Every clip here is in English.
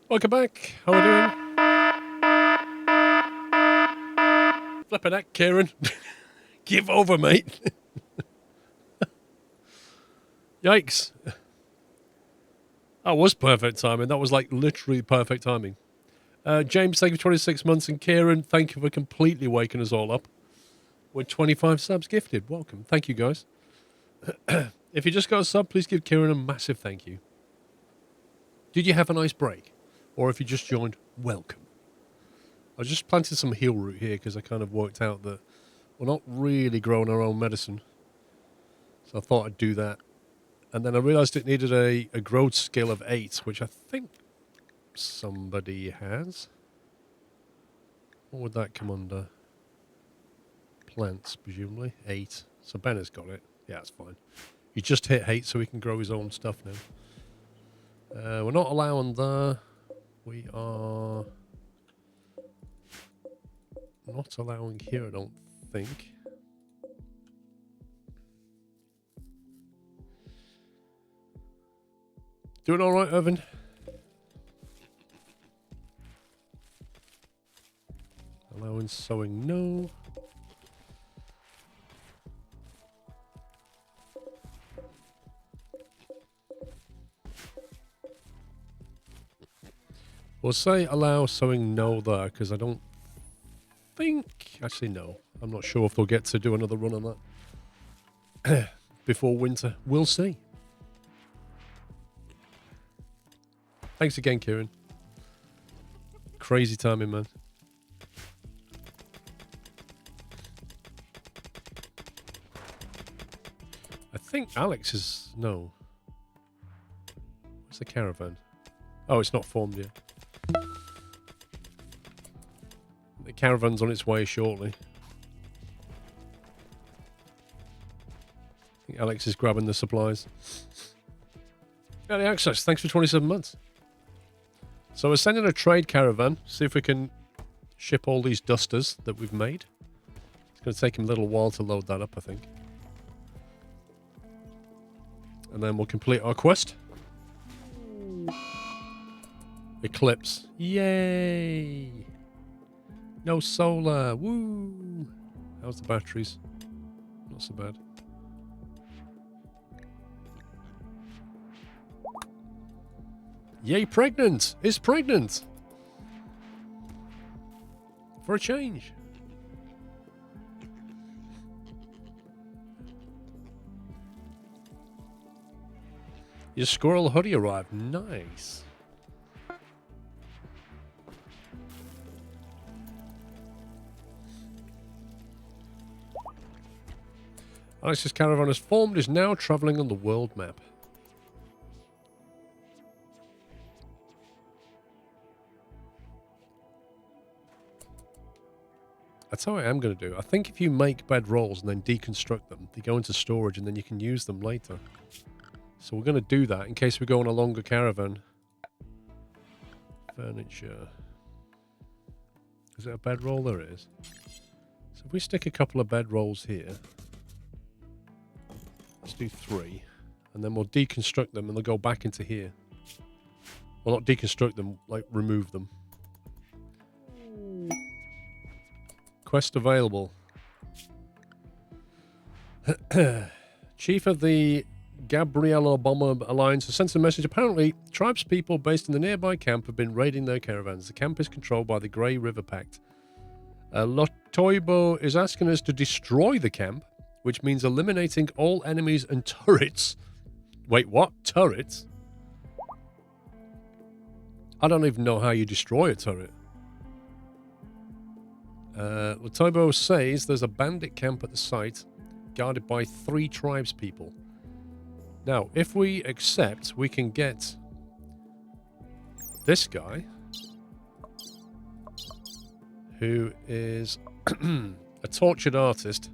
Welcome back. How are we doing? Flipping heck, Kieran. Give over, mate. Yikes. That was perfect timing. That was like literally perfect timing. James, thank you for 26 months. And Kieran, thank you for completely waking us all up. With 25 subs gifted. Welcome. Thank you, guys. If you just got a sub, please give Kieran a massive thank you. Did you have a nice break? Or if you just joined, welcome. I just planted some heel root here because I kind of worked out that we're not really growing our own medicine. So I thought I'd do that. And then I realized it needed a growth scale of 8, which I think somebody has. What would that come under? Plants, presumably. 8. So Ben has got it. Yeah, that's fine. He just hit 8 so he can grow his own stuff now. We're not allowing the... We are not allowing here, I don't think. Doing all right, Irvin? Allowing sowing, no. We'll say allow sowing no there, because I don't think... Actually, no. I'm not sure if they'll get to do another run on that before winter. We'll see. Thanks again, Kieran. Crazy timing, man. I think Alex is... No. What's the caravan? Oh, it's not formed yet. The caravan's on its way shortly. I think Alex is grabbing the supplies. Early access, thanks for 27 months. So we're sending a trade caravan, see if we can ship all these dusters that we've made. It's going to take him a little while to load that up, I think. And then we'll complete our quest. Eclipse. Yay! No solar. Woo! How's the batteries? Not so bad. Yay, pregnant! Is pregnant! For a change. Your squirrel hoodie arrived. Nice. Alex's caravan has formed, is now travelling on the world map. That's how I am going to do. I think if you make bed rolls and then deconstruct them, they go into storage and then you can use them later. So we're going to do that in case we go on a longer caravan. Furniture. Is it a bedroll? There it is. So if we stick a couple of bedrolls here. Let's do 3. And then we'll deconstruct them and they'll go back into here. Well, not deconstruct them, like remove them. Quest available. Chief of the Gabriella Bomber Alliance has sent a message. Apparently, tribespeople based in the nearby camp have been raiding their caravans. The camp is controlled by the Grey River Pact. Lotoibo is asking us to destroy the camp, which means eliminating all enemies and turrets. Wait, what? Turrets? I don't even know how you destroy a turret. Lotoibo says there's a bandit camp at the site, guarded by 3 tribespeople. Now, if we accept, we can get this guy, who is a tortured artist,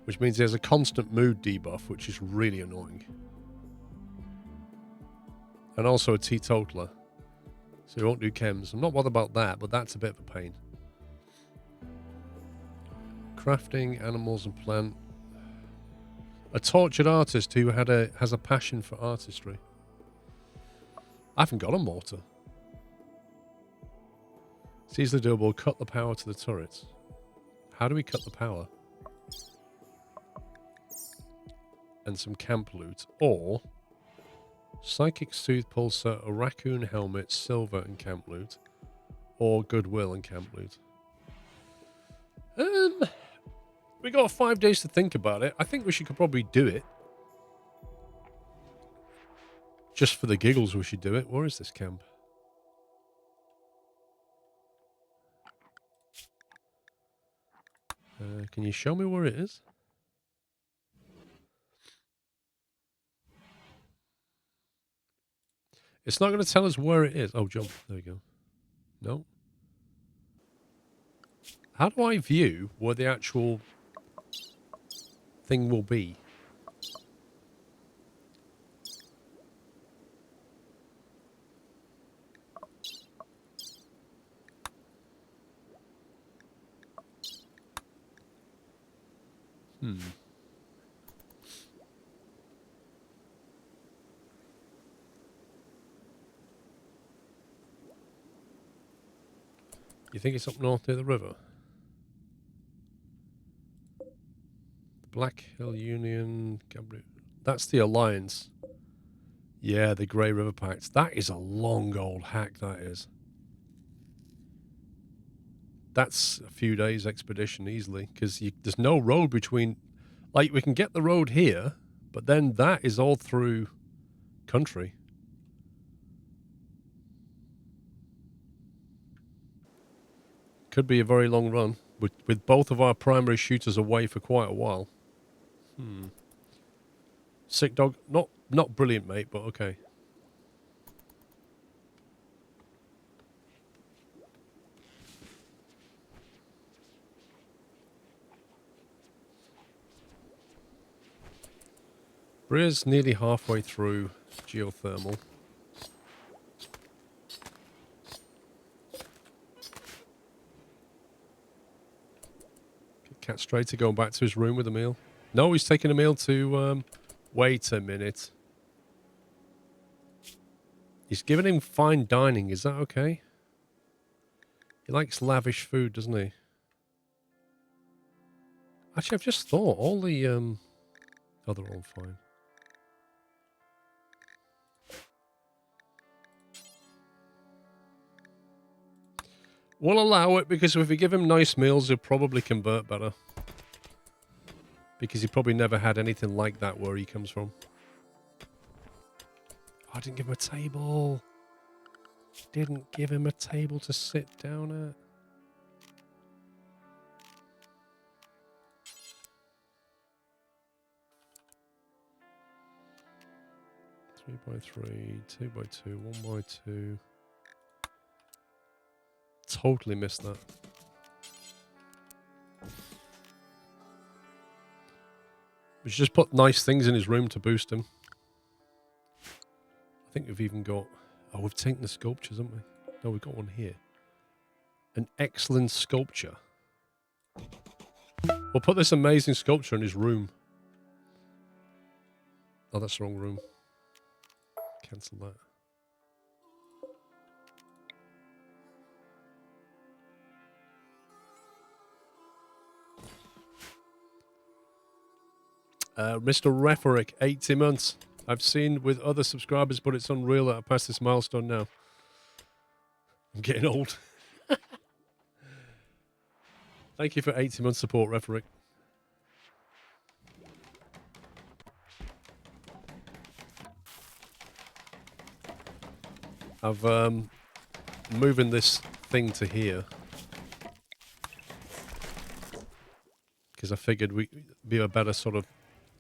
which means he has a constant mood debuff, which is really annoying. And also a teetotaler. So he won't do chems. I'm not bothered about that, but that's a bit of a pain. Crafting, animals and plant. A tortured artist who has a passion for artistry. I haven't got a mortar. It's easily doable. Cut the power to the turrets. How do we cut the power? And some camp loot. Or psychic soothe pulsar, a raccoon helmet, silver and camp loot. Or goodwill and camp loot. We got 5 days to think about it. I think we could probably do it. Just for the giggles we should do it. Where is this camp? Can you show me where it is? It's not going to tell us where it is. Oh, jump. There we go. No. How do I view where the actual thing will be? You think it's up north near the river? Black Hill Union. That's the Alliance. Yeah, the Grey River Pact. That is a long old hack, that is. That's a few days expedition easily, because there's no road between... Like, we can get the road here, but then that is all through country. Could be a very long run, with both of our primary shooters away for quite a while. Sick dog. Not brilliant, mate, but okay. Bria's nearly halfway through geothermal. Cat straight to going back to his room with a meal. No, he's taking a meal to... wait a minute. He's giving him fine dining. Is that okay? He likes lavish food, doesn't he? Actually, I've just thought all the... Oh, they're all fine. We'll allow it, because if we give him nice meals, he'll probably convert better. Because he probably never had anything like that where he comes from. Oh, I didn't give him a table. Didn't give him a table to sit down at. 3x3, 2x2, 1x2. Totally missed that. We should just put nice things in his room to boost him. I think we've even got... Oh, we've taken the sculptures, haven't we? No, we've got one here. An excellent sculpture. We'll put this amazing sculpture in his room. Oh, that's the wrong room. Cancel that. Mr. Referick, 80 months. I've seen with other subscribers, but it's unreal that I passed this milestone now. I'm getting old. Thank you for 80 months support, Referick. I've moving this thing to here because I figured we'd be a better sort of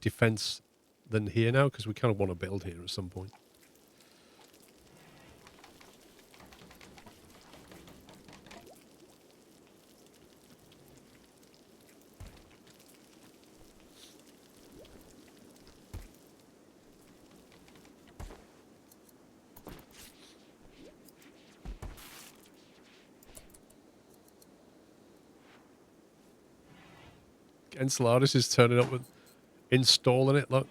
defense than here now, because we kind of want to build here at some point. Enceladus is turning up with installing it, look.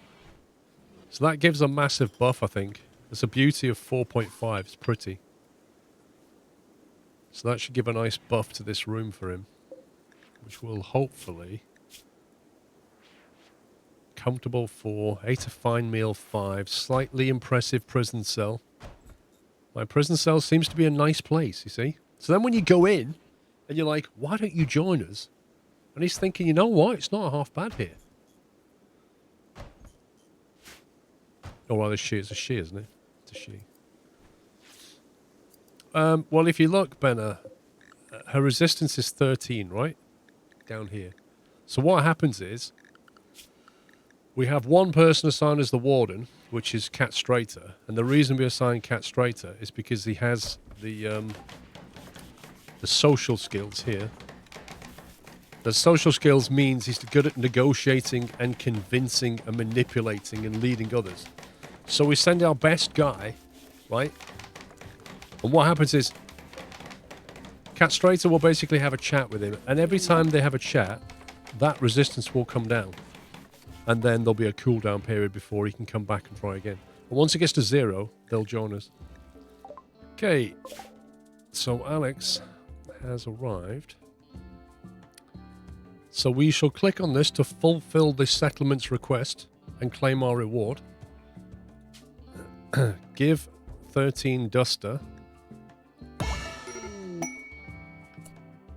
So that gives a massive buff, I think. It's a beauty of 4.5. It's pretty. So that should give a nice buff to this room for him, which will hopefully... Comfortable 4, 8 a fine meal 5, slightly impressive prison cell. My prison cell seems to be a nice place, you see. So then when you go in, and you're like, why don't you join us? And he's thinking, you know what, it's not half bad here. Oh, well, it's a she, isn't it? It's a she. Well, if you look, Benna, her resistance is 13, right? Down here. So what happens is, we have one person assigned as the warden, which is Cat Strater. And the reason we assign Cat Strater is because he has the social skills here. The social skills means he's good at negotiating and convincing and manipulating and leading others. So we send our best guy, right? And what happens is, Cat Strater will basically have a chat with him. And every time they have a chat, that resistance will come down. And then there'll be a cooldown period before he can come back and try again. But once it gets to 0, they'll join us. Okay. So Alex has arrived. So we shall click on this to fulfill the settlement's request and claim our reward. Give 13 Duster.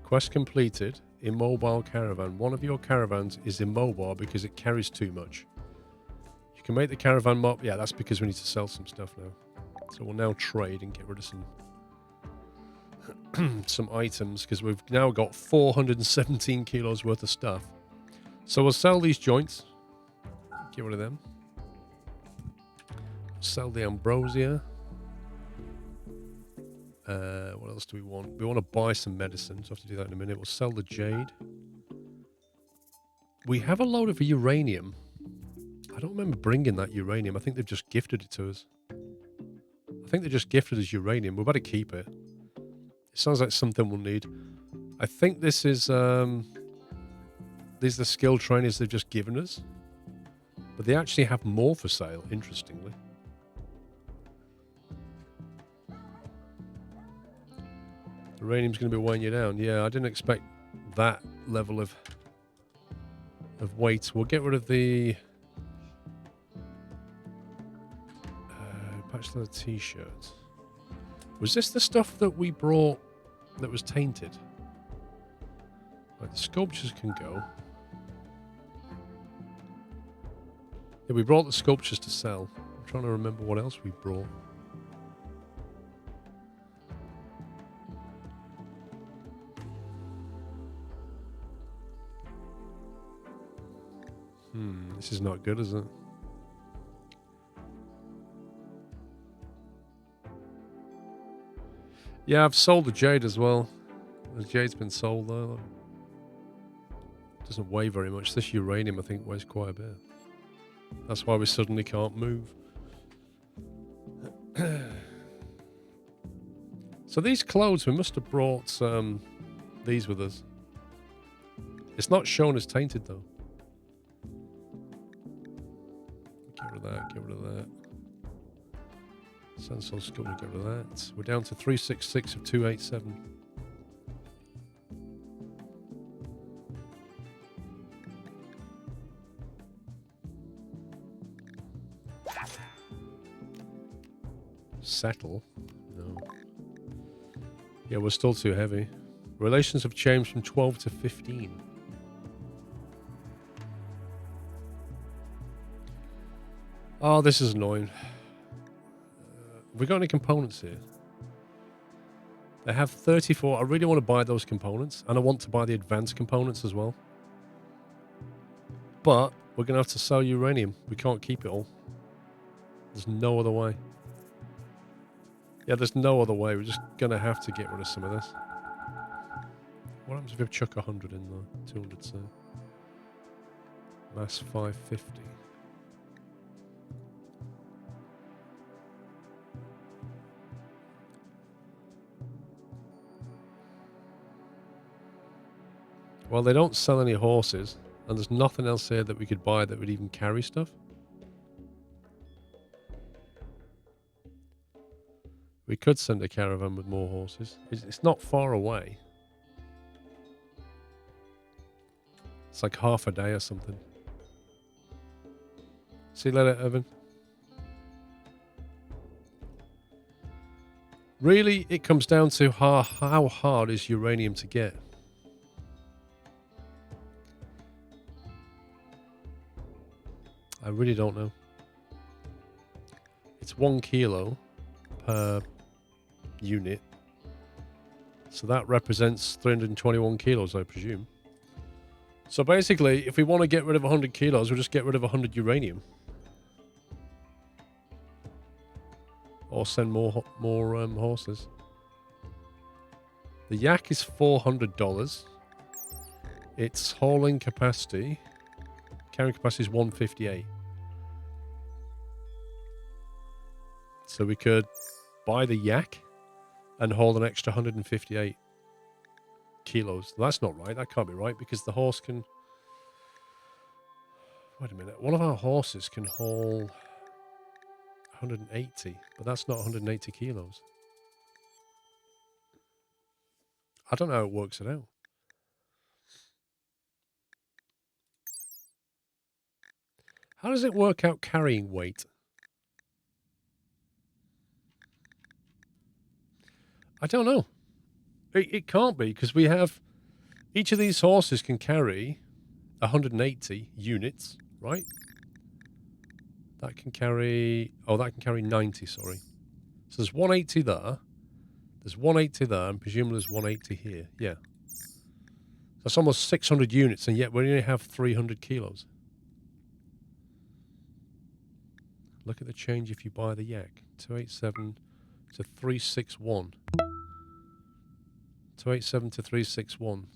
Quest completed. Immobile caravan. One of your caravans is immobile because it carries too much. You can make the caravan mob. Yeah, that's because we need to sell some stuff now. So we'll now trade and get rid of some items because we've now got 417 kilos worth of stuff. So we'll sell these joints. Get rid of them. Sell the ambrosia. What else do we want? We want to buy some medicine, so I have to do that in a minute. We'll sell the jade. We have a load of uranium. I don't remember bringing that uranium. I think they've just gifted it to us. I think they just gifted us uranium. We better keep it. It sounds like something we'll need. I think this is... these are the skill trainers they've just given us. But they actually have more for sale, interestingly. Uranium's going to be weighing you down. Yeah, I didn't expect that level of weight. We'll get rid of the patch leather t-shirts. Was this the stuff that we brought that was tainted? Right, the sculptures can go. Yeah, we brought the sculptures to sell. I'm trying to remember what else we brought. This is not good, is it? Yeah, I've sold the jade as well. The jade's been sold though. Doesn't weigh very much. This uranium, I think, weighs quite a bit. That's why we suddenly can't move. So these clothes, we must have brought these with us. It's not shown as tainted though. Get rid of that, get rid of that. Sensor skill, get rid of that. We're down to 366 of 287. Settle? No. Yeah, we're still too heavy. Relations have changed from 12 to 15. Oh, this is annoying. Have we got any components here? They have 34. I really want to buy those components. And I want to buy the advanced components as well. But we're going to have to sell uranium. We can't keep it all. There's no other way. Yeah, there's no other way. We're just going to have to get rid of some of this. What happens if we chuck 100 in there? 200, say. Mass 550. Well, they don't sell any horses, and there's nothing else here that we could buy that would even carry stuff. We could send a caravan with more horses. It's not far away. It's like half a day or something. See you later, Evan. Really, it comes down to how hard is uranium to get. I really don't know. It's 1 kilo per unit. So that represents 321 kilos, I presume. So basically, if we want to get rid of 100 kilos, we'll just get rid of 100 uranium. Or send more horses. The yak is $400. Its hauling capacity, carrying capacity is 158. So we could buy the yak and haul an extra 158 kilos. That's not right. That can't be right because the horse can... Wait a minute. One of our horses can haul 180, but that's not 180 kilos. I don't know how it works it out. How does it work out carrying weight? I don't know. It can't be because we have... Each of these horses can carry 180 units, right? That can carry... Oh, that can carry 90, sorry. So there's 180 there. There's 180 there, and presumably there's 180 here. Yeah. That's almost 600 units, and yet we only have 300 kilos. Look at the change if you buy the yak. 287 to 361. 287 to 361.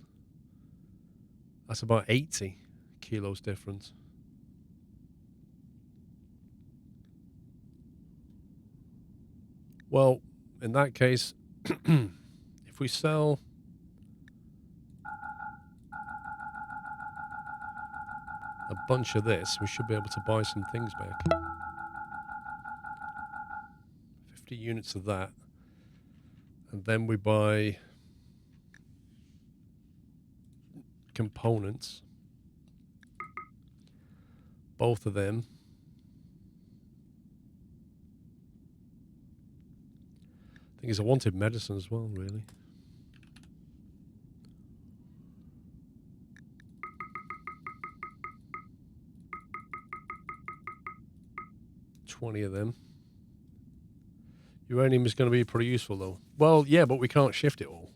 That's about 80 kilos difference. Well, in that case, if we sell a bunch of this, we should be able to buy some things back. 50 units of that. And then we buy components. Both of them. I think it's a wanted medicine as well, really. $20 of them. Uranium is going to be pretty useful, though. Well, yeah, but we can't shift it all.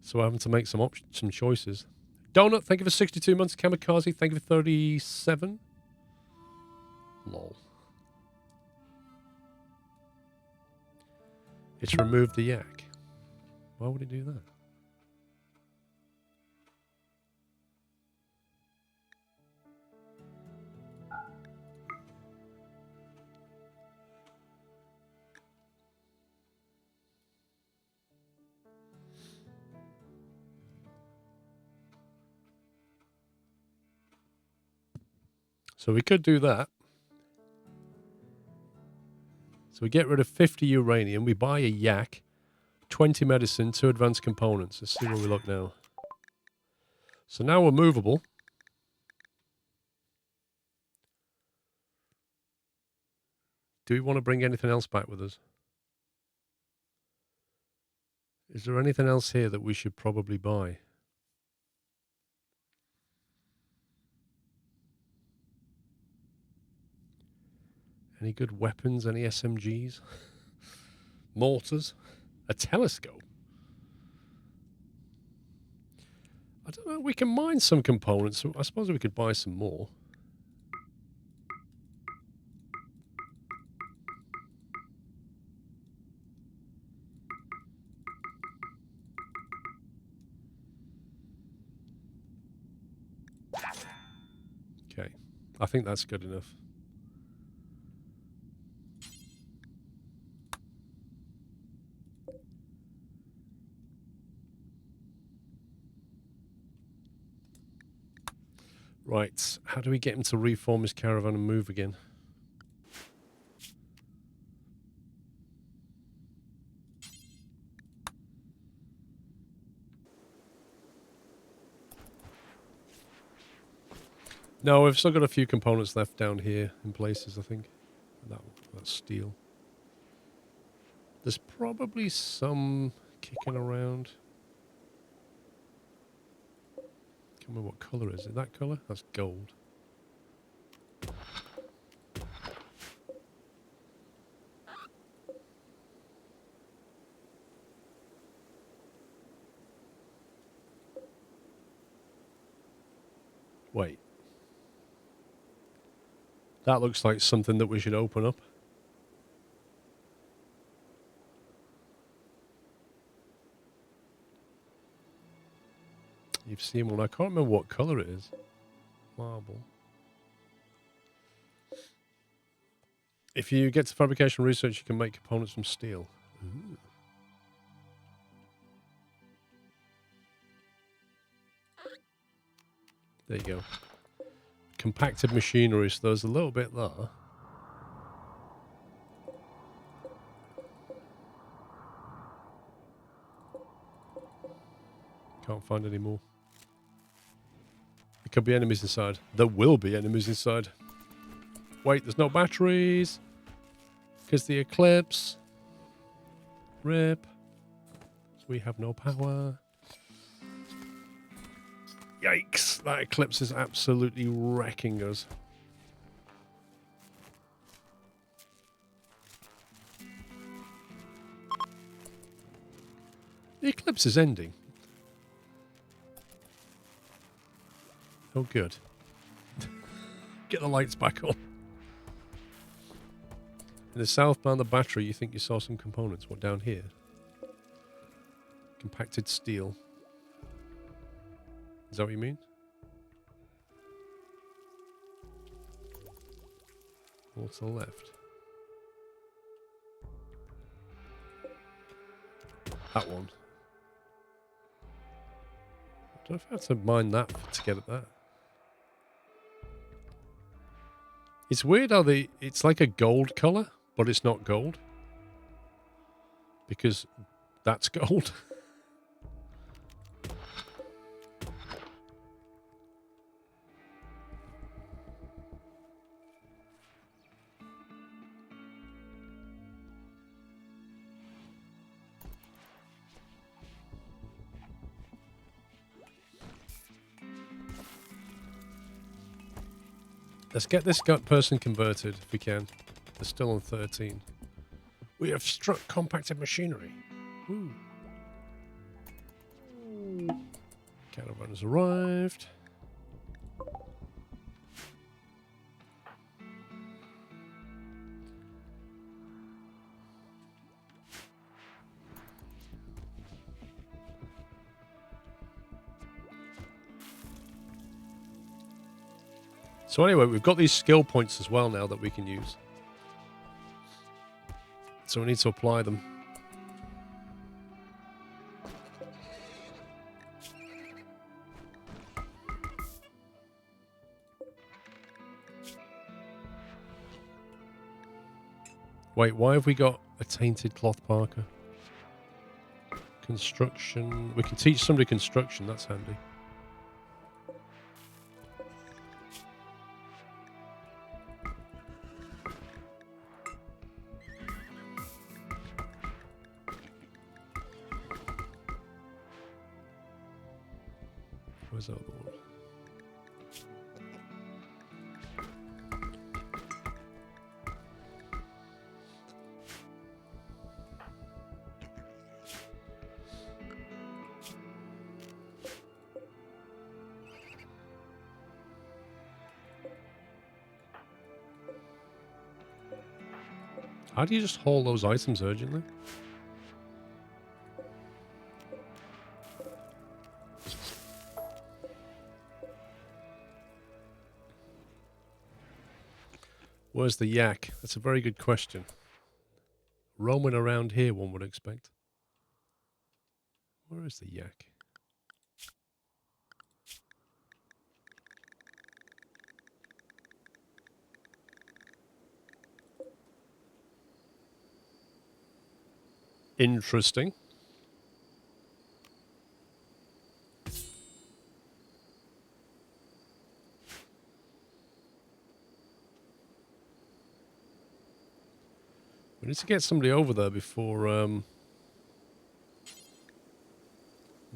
So we're having to make some choices. Donut, thank you for 62 months. Kamikaze, thank you for 37. Lol. It's removed the yak. Why would it do that? So we could do that. So we get rid of 50 uranium. We buy a yak, 20 medicine, 2 advanced components. Let's see where we look now. So now we're movable. Do we want to bring anything else back with us? Is there anything else here that we should probably buy? Any good weapons? Any SMGs? Mortars? A telescope? I don't know. We can mine some components. So I suppose we could buy some more. Okay. I think that's good enough. Right, how do we get him to reform his caravan and move again? No, we've still got a few components left down here in places, I think. That's steel. There's probably some kicking around. Can't remember what colour is it. That colour? That's gold. Wait. That looks like something that we should open up. You've seen one. I can't remember what colour it is. Marble. If you get to fabrication research, you can make components from steel. Ooh. There you go. Compacted machinery, so there's a little bit there. Can't find any more. There could be enemies inside. There will be enemies inside. Wait, there's no batteries. Because the eclipse. Rip. We have no power. Yikes. That eclipse is absolutely wrecking us. The eclipse is ending. Oh, good. Get the lights back on. In the southbound, the battery, you think you saw some components. What, down here? Compacted steel. Is that what you mean? What's to the left? That one. I don't know if I have to mine that to get at that. It's weird how it's like a gold colour, but it's not gold. Because that's gold. Let's get this person converted if we can. They're still on 13. We have struck compacted machinery. Woo. Caravan has arrived. So anyway, we've got these skill points as well now that we can use. So we need to apply them. Wait, why have we got a tainted cloth parka? Construction. We can teach somebody construction, that's handy. Where's that other one? How do you just haul those items urgently? Where's the yak? That's a very good question. Roaming around here, one would expect. Where is the yak? Interesting. need to get somebody over there before...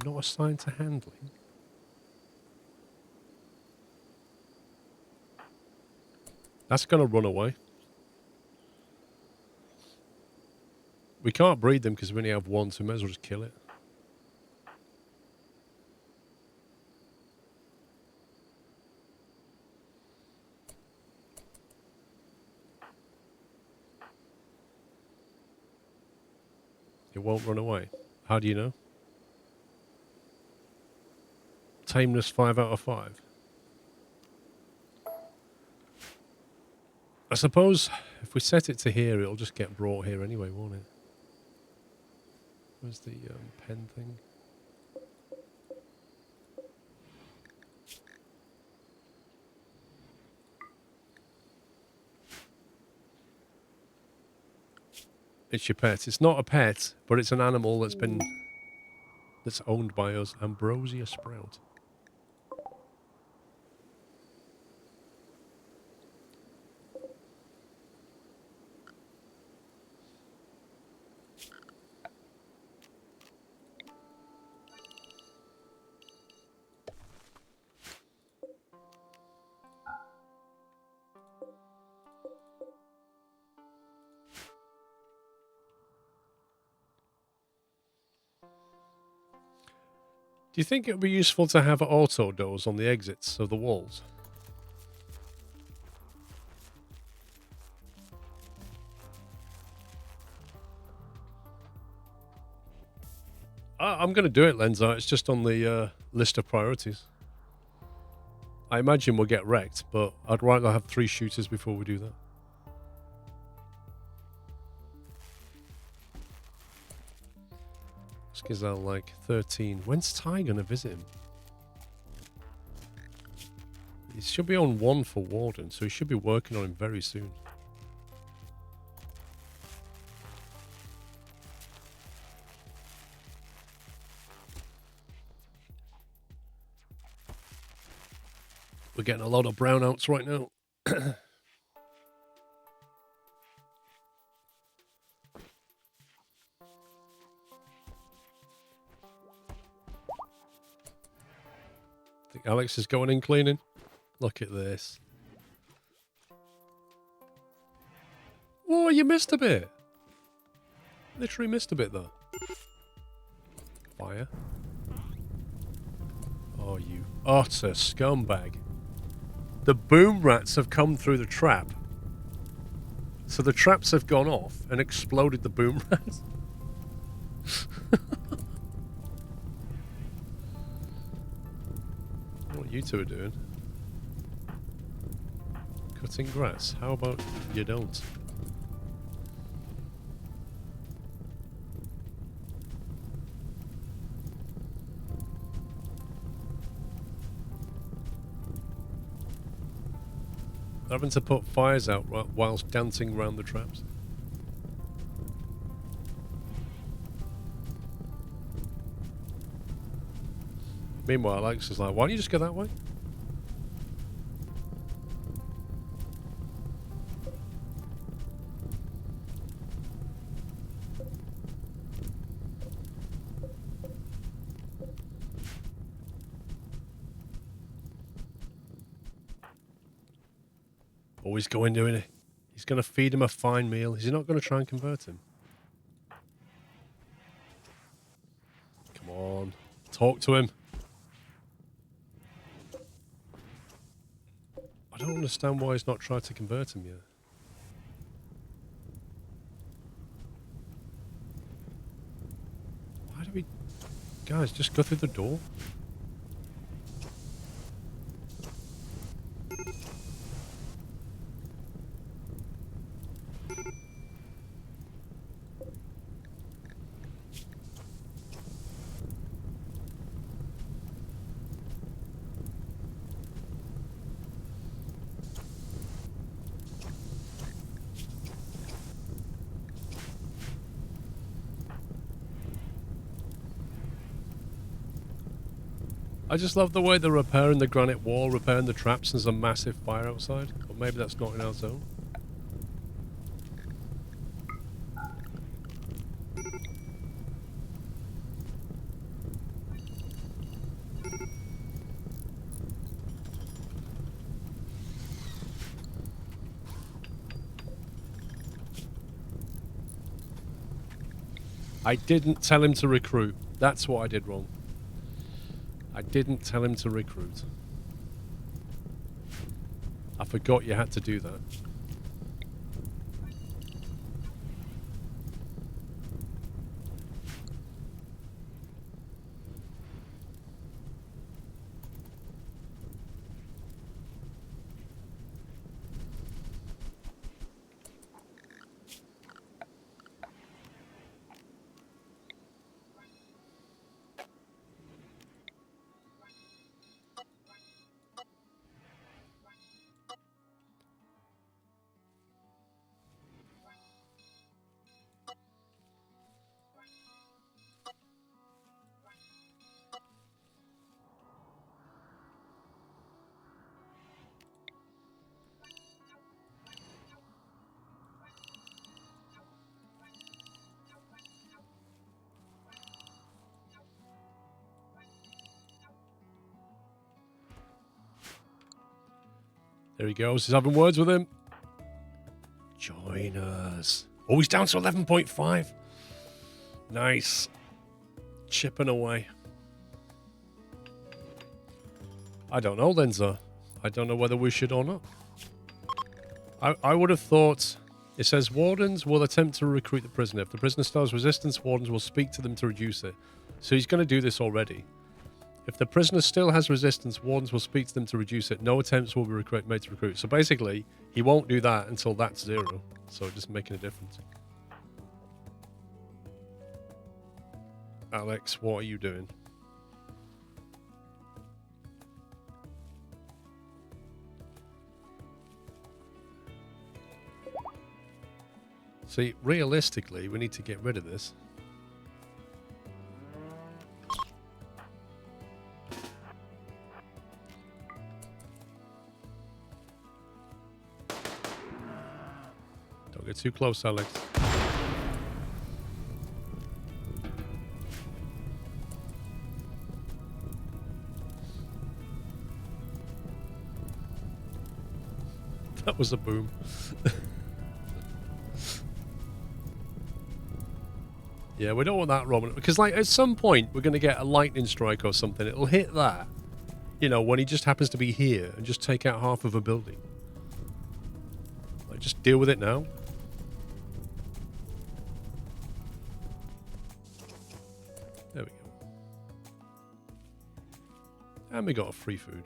not assigned to handling. That's going to run away. We can't breed them because we only have one, so we may as well just kill it. It won't run away. How do you know? Tameness 5 out of 5. I suppose if we set it to here, it'll just get brought here anyway, won't it? Where's the pen thing? It's your pet. It's not a pet, but it's an animal that's owned by us. Ambrosia Sprout. Do you think it would be useful to have auto doors on the exits of the walls? I'm going to do it, Lenza. It's just on the list of priorities. I imagine we'll get wrecked, but I'd rather have 3 shooters before we do that. Skizel like 13. When's Ty going to visit him? He should be on 1 for Warden, so he should be working on him very soon. We're getting a lot of brownouts right now. Think Alex is going in cleaning? Look at this. Oh, you missed a bit. Literally missed a bit though. Fire. Oh, you utter scumbag. The boom rats have come through the trap. So the traps have gone off and exploded the boom rats. What you two are doing? Cutting grass. How about you don't? Having to put fires out whilst dancing around the traps. Meanwhile, Alex is like, why don't you just go that way? Always go in doing it. He's going to feed him a fine meal. Is he not going to try and convert him? Come on. Talk to him. I don't understand why he's not tried to convert him yet. Why do we... Guys, just go through the door. I just love the way they're repairing the granite wall, repairing the traps, and there's a massive fire outside. Or maybe that's not in our zone. I didn't tell him to recruit. That's what I did wrong. I didn't tell him to recruit. I forgot you had to do that. There he goes. He's having words with him. Join us. Oh, he's down to 11.5. Nice. Chipping away. I don't know, Lenza. I don't know whether we should or not. I would have thought... It says, wardens will attempt to recruit the prisoner. If the prisoner stirs resistance, wardens will speak to them to reduce it. So he's going to do this already. If the prisoner still has resistance, wardens will speak to them to reduce it. No attempts will be made to recruit. So basically, he won't do that until that's 0. So just making a difference. Alex, what are you doing? See, realistically, we need to get rid of this. Don't get too close, Alex. That was a boom. Yeah, we don't want that, Robin, because like at some point we're going to get a lightning strike or something. It'll hit that, you know, when he just happens to be here and just take out half of a building. Like, just deal with it now. There we go. And we got a free food.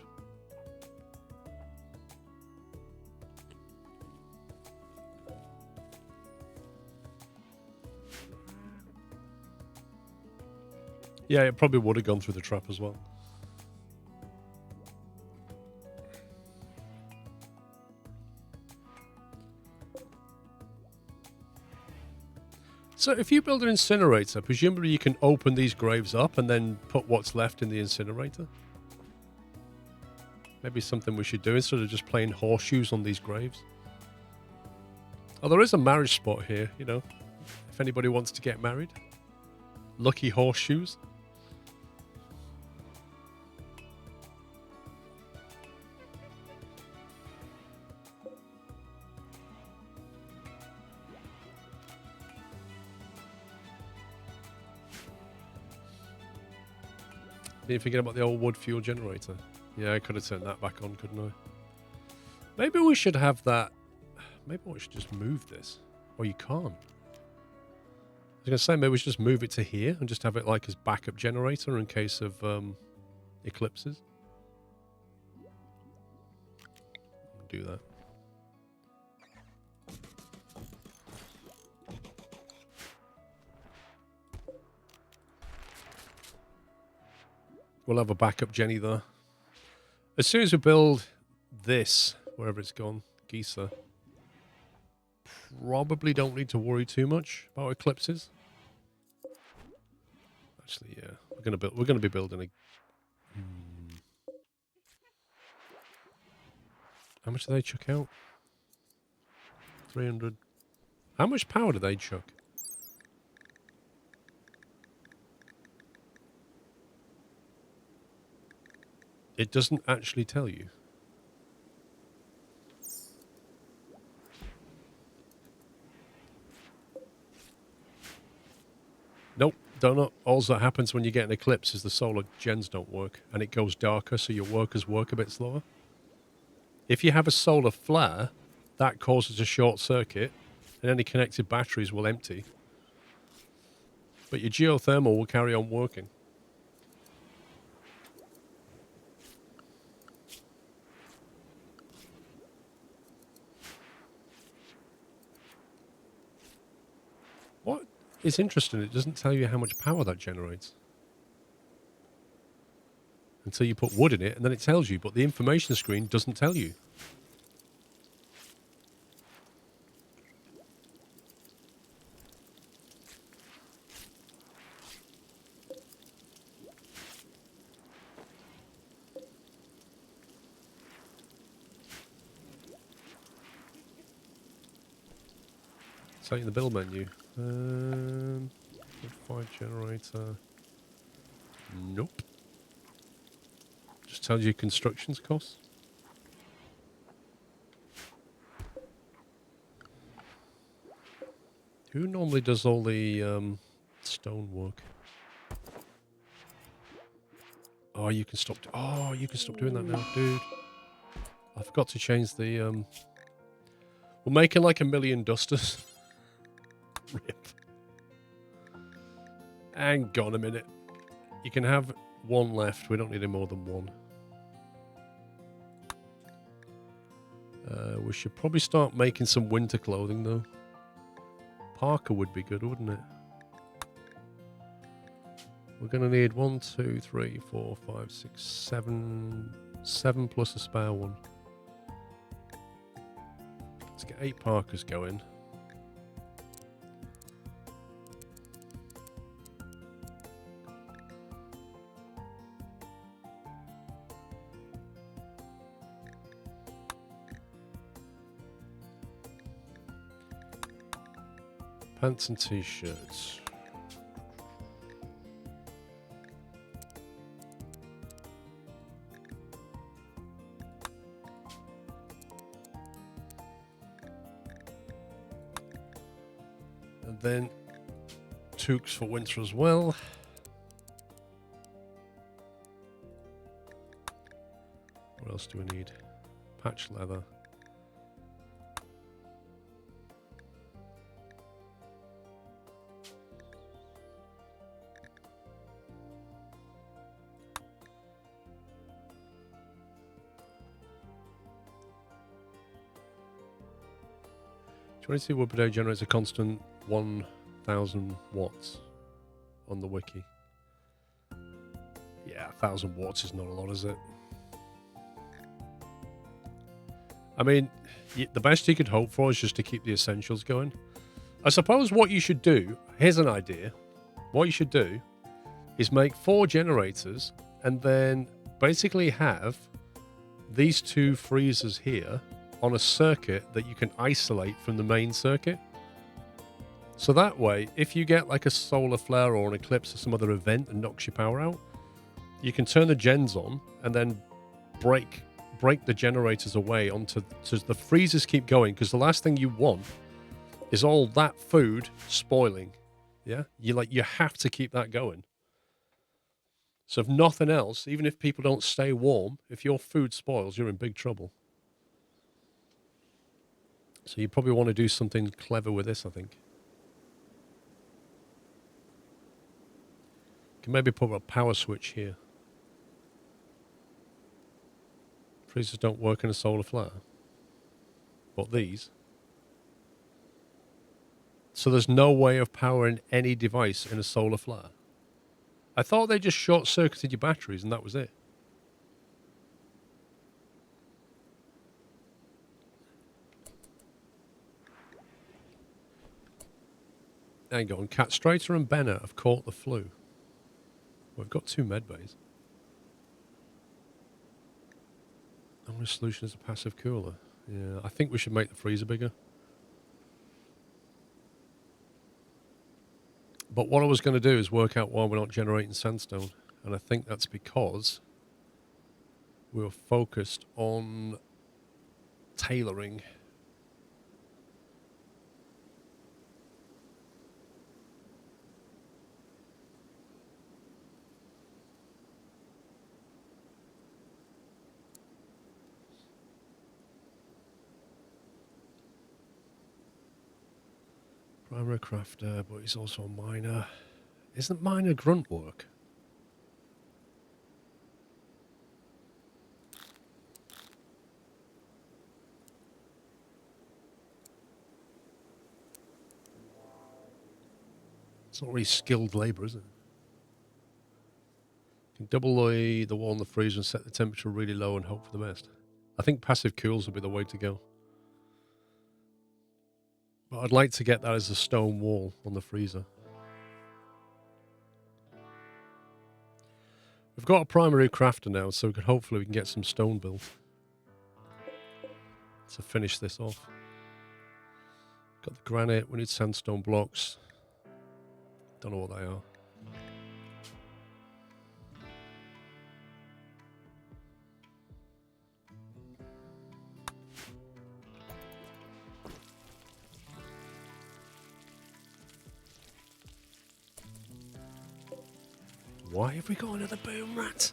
Yeah, it probably would have gone through the trap as well. So if you build an incinerator, presumably you can open these graves up and then put what's left in the incinerator? Maybe something we should do instead of just playing horseshoes on these graves. Oh, there is a marriage spot here, you know, if anybody wants to get married. Lucky horseshoes. Didn't forget about the old wood fuel generator. Yeah, I could have turned that back on, couldn't I? Maybe we should have that. Maybe we should just move this. Or you can't. I was going to say, maybe we should just move it to here and just have it like as backup generator in case of eclipses. Do that. We'll have a backup Jenny there. As soon as we build this, wherever it's gone, Geezer, probably don't need to worry too much about eclipses. Actually, yeah, we're gonna be building a. How much do they chuck out? 300. How much power do they chuck? It doesn't actually tell you. don't know. All that happens when you get an eclipse is the solar gens don't work, and it goes darker, so your workers work a bit slower. If you have a solar flare, that causes a short circuit, and any connected batteries will empty. But your geothermal will carry on working. What is interesting, it doesn't tell you how much power that generates until you put wood in it, and then it tells you, but the information screen doesn't tell you. It's in the build menu. Fire generator. Nope. Just tells you construction's costs. Who normally does all the stone work? Oh, you can stop. Oh, you can stop doing that now, dude. I forgot to change the. We're making like 1 million dusters. Rip. Hang on a minute. You can have one left. We don't need any more than one. We should probably start making some winter clothing, though. Parka would be good, wouldn't it? We're going to need 1, 2, 3, 4, 5, 6, 7. 7 plus a spare one. Let's get 8 parkas going. Pants and t-shirts. And then toques for winter as well. What else do we need? Patch leather. Wood per day generates a constant 1,000 watts on the wiki. Yeah, 1,000 watts is not a lot, is it? I mean, the best you could hope for is just to keep the essentials going. I suppose what you should do, here's an idea. What you should do is make 4 generators and then basically have these 2 freezers here on a circuit that you can isolate from the main circuit. So that way, if you get like a solar flare or an eclipse or some other event and knocks your power out, you can turn the gens on and then break the generators away so the freezers keep going, because the last thing you want is all that food spoiling. Yeah, you have to keep that going. So if nothing else, even if people don't stay warm, if your food spoils, you're in big trouble. So you probably want to do something clever with this, I think. You can maybe put a power switch here. Freezers don't work in a solar flare. But these. So there's no way of powering any device in a solar flare. I thought they just short-circuited your batteries and that was it. Hang on, Catstrator and Benner have caught the flu. We've got 2 med bays. Only solution is a passive cooler. Yeah, I think we should make the freezer bigger. But what I was going to do is work out why we're not generating sandstone. And I think that's because we were focused on tailoring. Primary crafter, but he's also a miner. Isn't miner grunt work? It's not really skilled labour, is it? You can double the wall in the freezer and set the temperature really low and hope for the best. I think passive cools would be the way to go. But I'd like to get that as a stone wall on the freezer. We've got a primary crafter now, so hopefully we can get some stone built to finish this off. Got the granite, we need sandstone blocks. Don't know what they are. Why have we got another boom rat?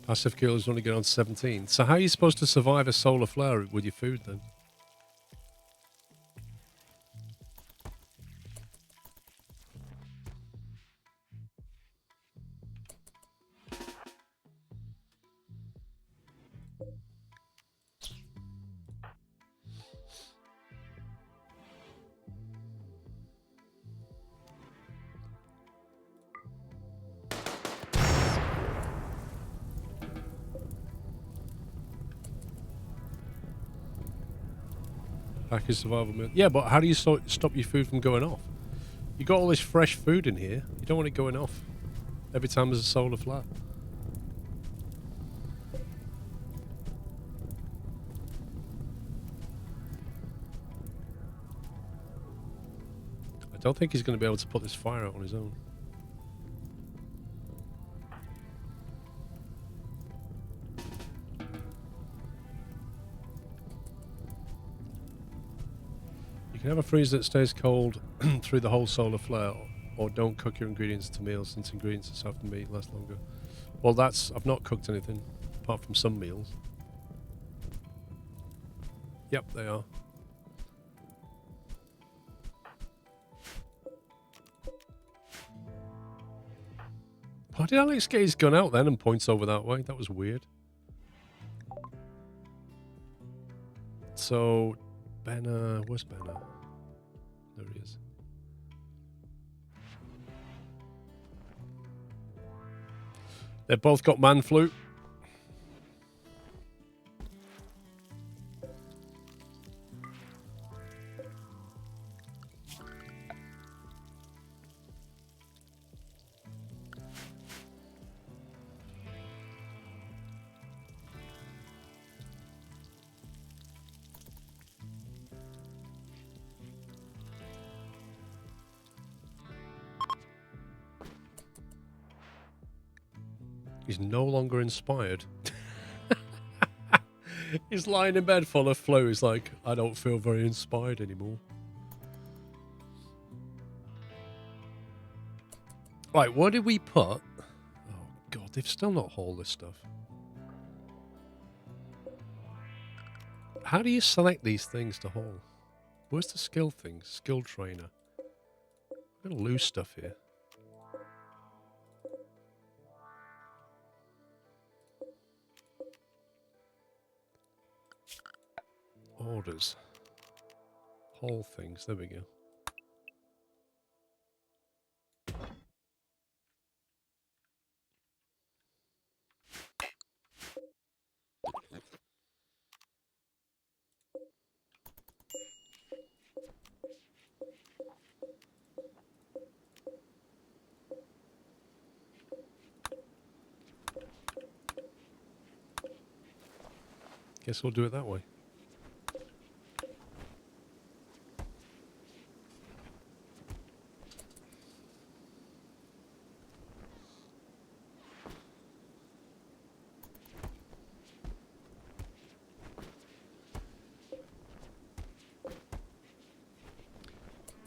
Passive kills only get on 17. So how are you supposed to survive a solar flare with your food then? Package survival meal. Yeah, but how do you stop your food from going off? You got all this fresh food in here. You don't want it going off every time there's a solar flare. I don't think he's going to be able to put this fire out on his own. You can have a freezer that stays cold through the whole solar flare, or don't cook your ingredients to meals since ingredients are soft and meat last longer. Well, I've not cooked anything apart from some meals. Yep, they are. Why did Alex get his gun out then and points over that way? That was weird. So, Benner, where's Benner? There he is. They've both got man flu. He's no longer inspired. He's lying in bed full of flu. He's like, I don't feel very inspired anymore. Right, what did we put? Oh, God, they've still not hauled this stuff. How do you select these things to haul? Where's the skill thing? Skill trainer. I'm going to lose stuff here. Orders. Haul things. There we go. Guess we'll do it that way.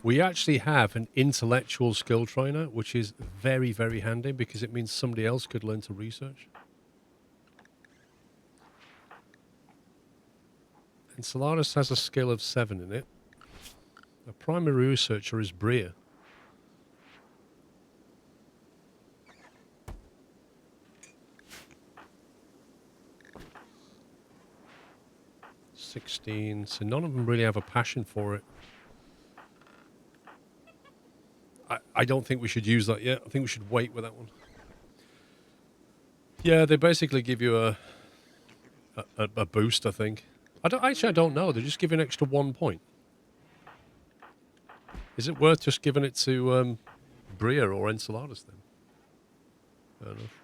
We actually have an intellectual skill trainer, which is very, very handy because it means somebody else could learn to research. Enceladus has a skill of 7 in it. A primary researcher is Bria. $16, so none of them really have a passion for it. I don't think we should use that yet. I think we should wait with that one. Yeah, they basically give you a boost, I think. I don't know. They just give you an extra 1 point. Is it worth just giving it to Bria or Enceladus then? Fair enough.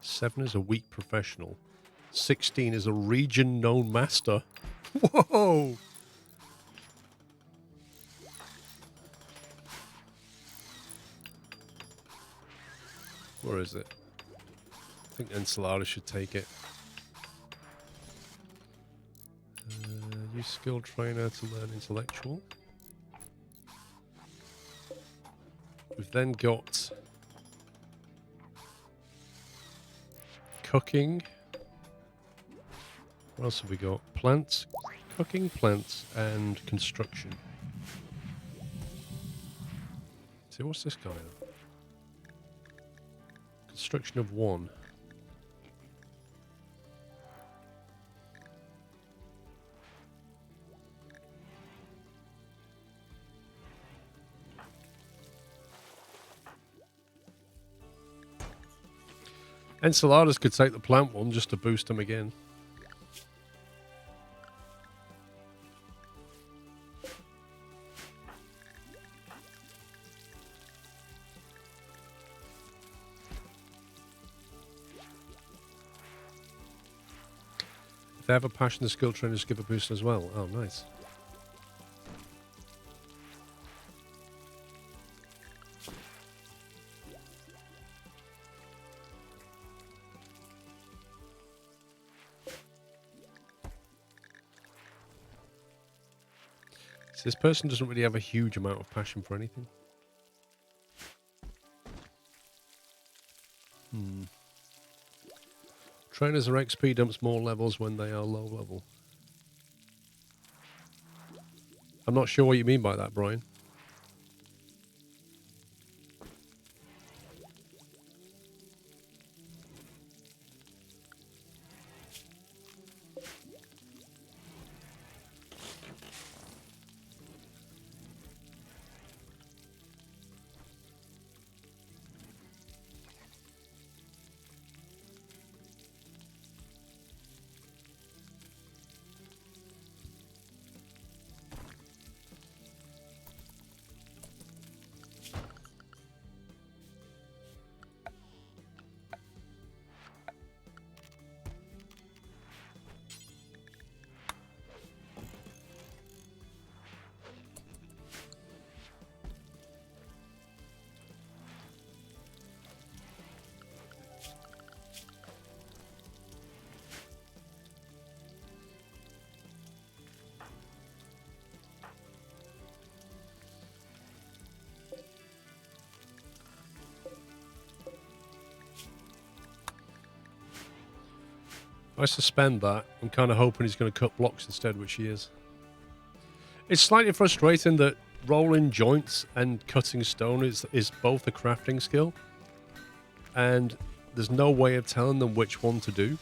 Seven is a weak professional. 16 is a region-known master. Whoa! Where is it? I think Enceladus should take it. Use skill trainer to learn intellectual. We've then got cooking. What else have we got? Plants, cooking, plants, and construction. See, what's this guy have? Construction of 1. Enceladus could take the plant one just to boost him again. If they have a passion, the skill trainers give a boost as well. Oh, nice. So this person doesn't really have a huge amount of passion for anything. Trainers are XP dumps more levels when they are low level. I'm not sure what you mean by that, Brian. I suspend that. I'm kind of hoping he's going to cut blocks instead, which he is. It's slightly frustrating that rolling joints and cutting stone is both a crafting skill, and there's no way of telling them which one to do.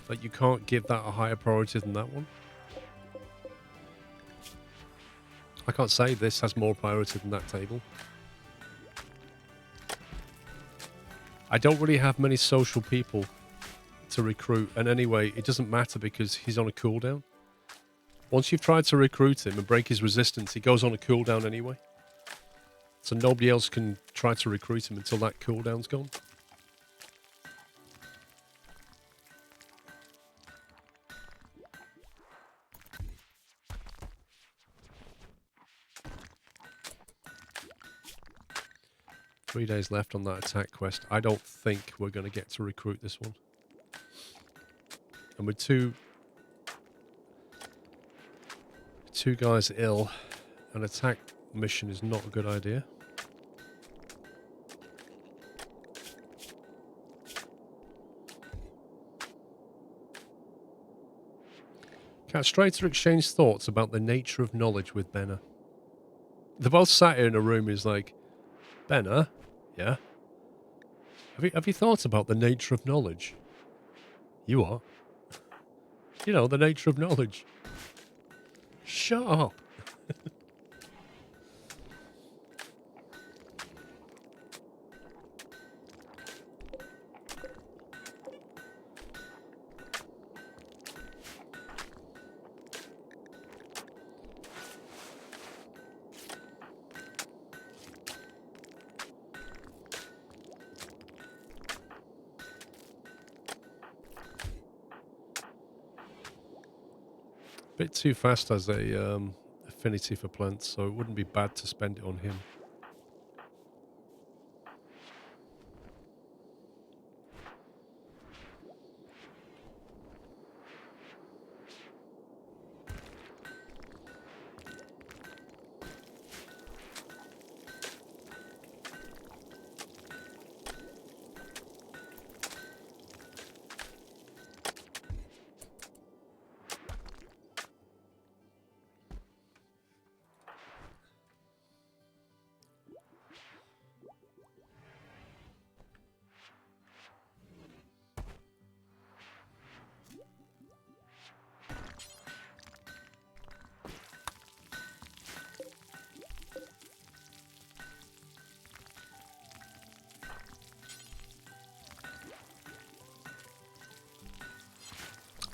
Like, you can't give that a higher priority than that one. I can't say this has more priority than that table. I don't really have many social people to recruit, and anyway, it doesn't matter because he's on a cooldown. Once you've tried to recruit him and break his resistance, he goes on a cooldown anyway. So nobody else can try to recruit him until that cooldown's gone. 3 days left on that attack quest. I don't think we're going to get to recruit this one. And with two guys ill, an attack mission is not a good idea. Castrator exchanged thoughts about the nature of knowledge with Benna. They're both sat here in a room. He's like, Benna, yeah? Have you thought about the nature of knowledge? You are? You know, the nature of knowledge. Shut up. Bit too fast as a affinity for plants, so it wouldn't be bad to spend it on him.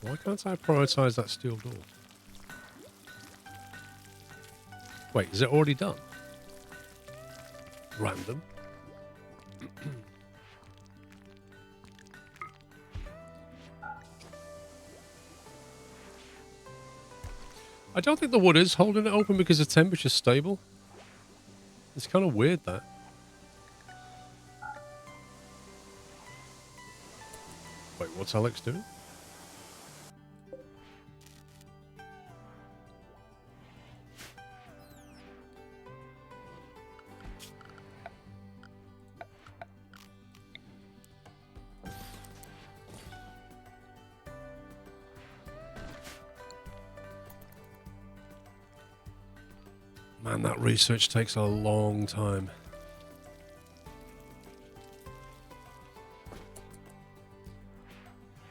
Why can't I prioritize that steel door? Wait, is it already done? Random. I don't think the wood is holding it open because the temperature's stable. It's kind of weird, that. Wait, what's Alex doing? Man, that research takes a long time.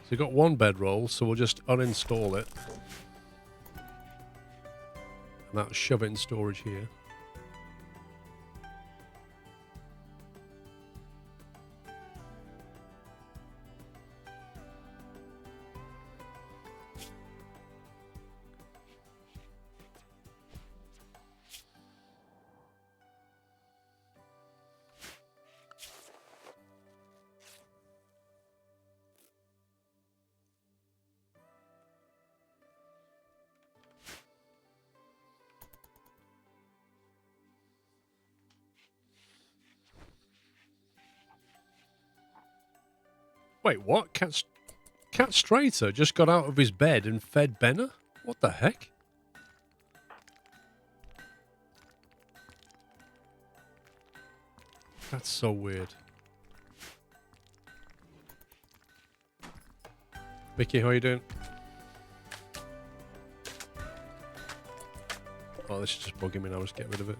So we've got one bedroll, so we'll just uninstall it. And that'll shove it in storage here. Wait, what? Castrator just got out of his bed and fed Benna? What the heck? That's so weird. Vicky, how are you doing? Oh, this is just bugging me now. Just get rid of it.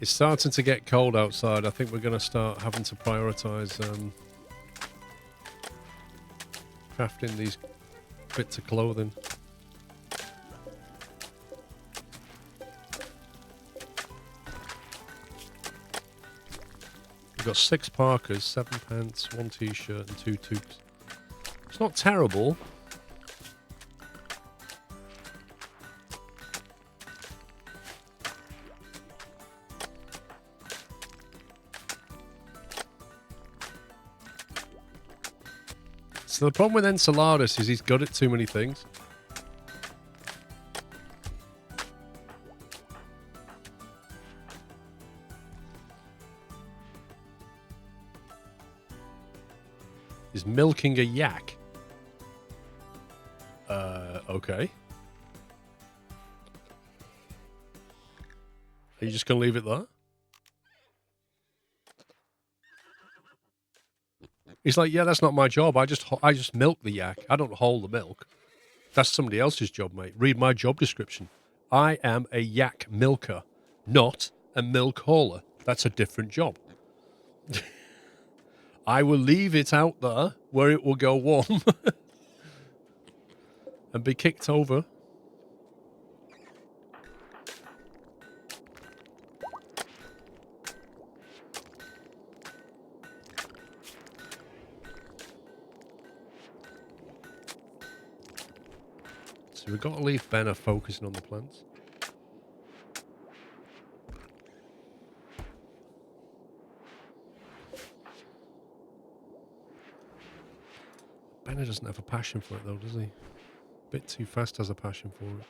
It's starting to get cold outside. I think we're going to start having to prioritize crafting these bits of clothing. We've got 6 parkas, 7 pants, 1 t-shirt and 2 toques. It's not terrible. So the problem with Enceladus is he's good at too many things. He's milking a yak. Okay. Are you just going to leave it there? He's like, yeah, that's not my job. I just milk the yak. I don't haul the milk. That's somebody else's job, mate. Read my job description. I am a yak milker, not a milk hauler. That's a different job. I will leave it out there where it will go warm and be kicked over. So we've got to leave Benna focusing on the plants. Benna doesn't have a passion for it though, does he? Bit too fast has a passion for it.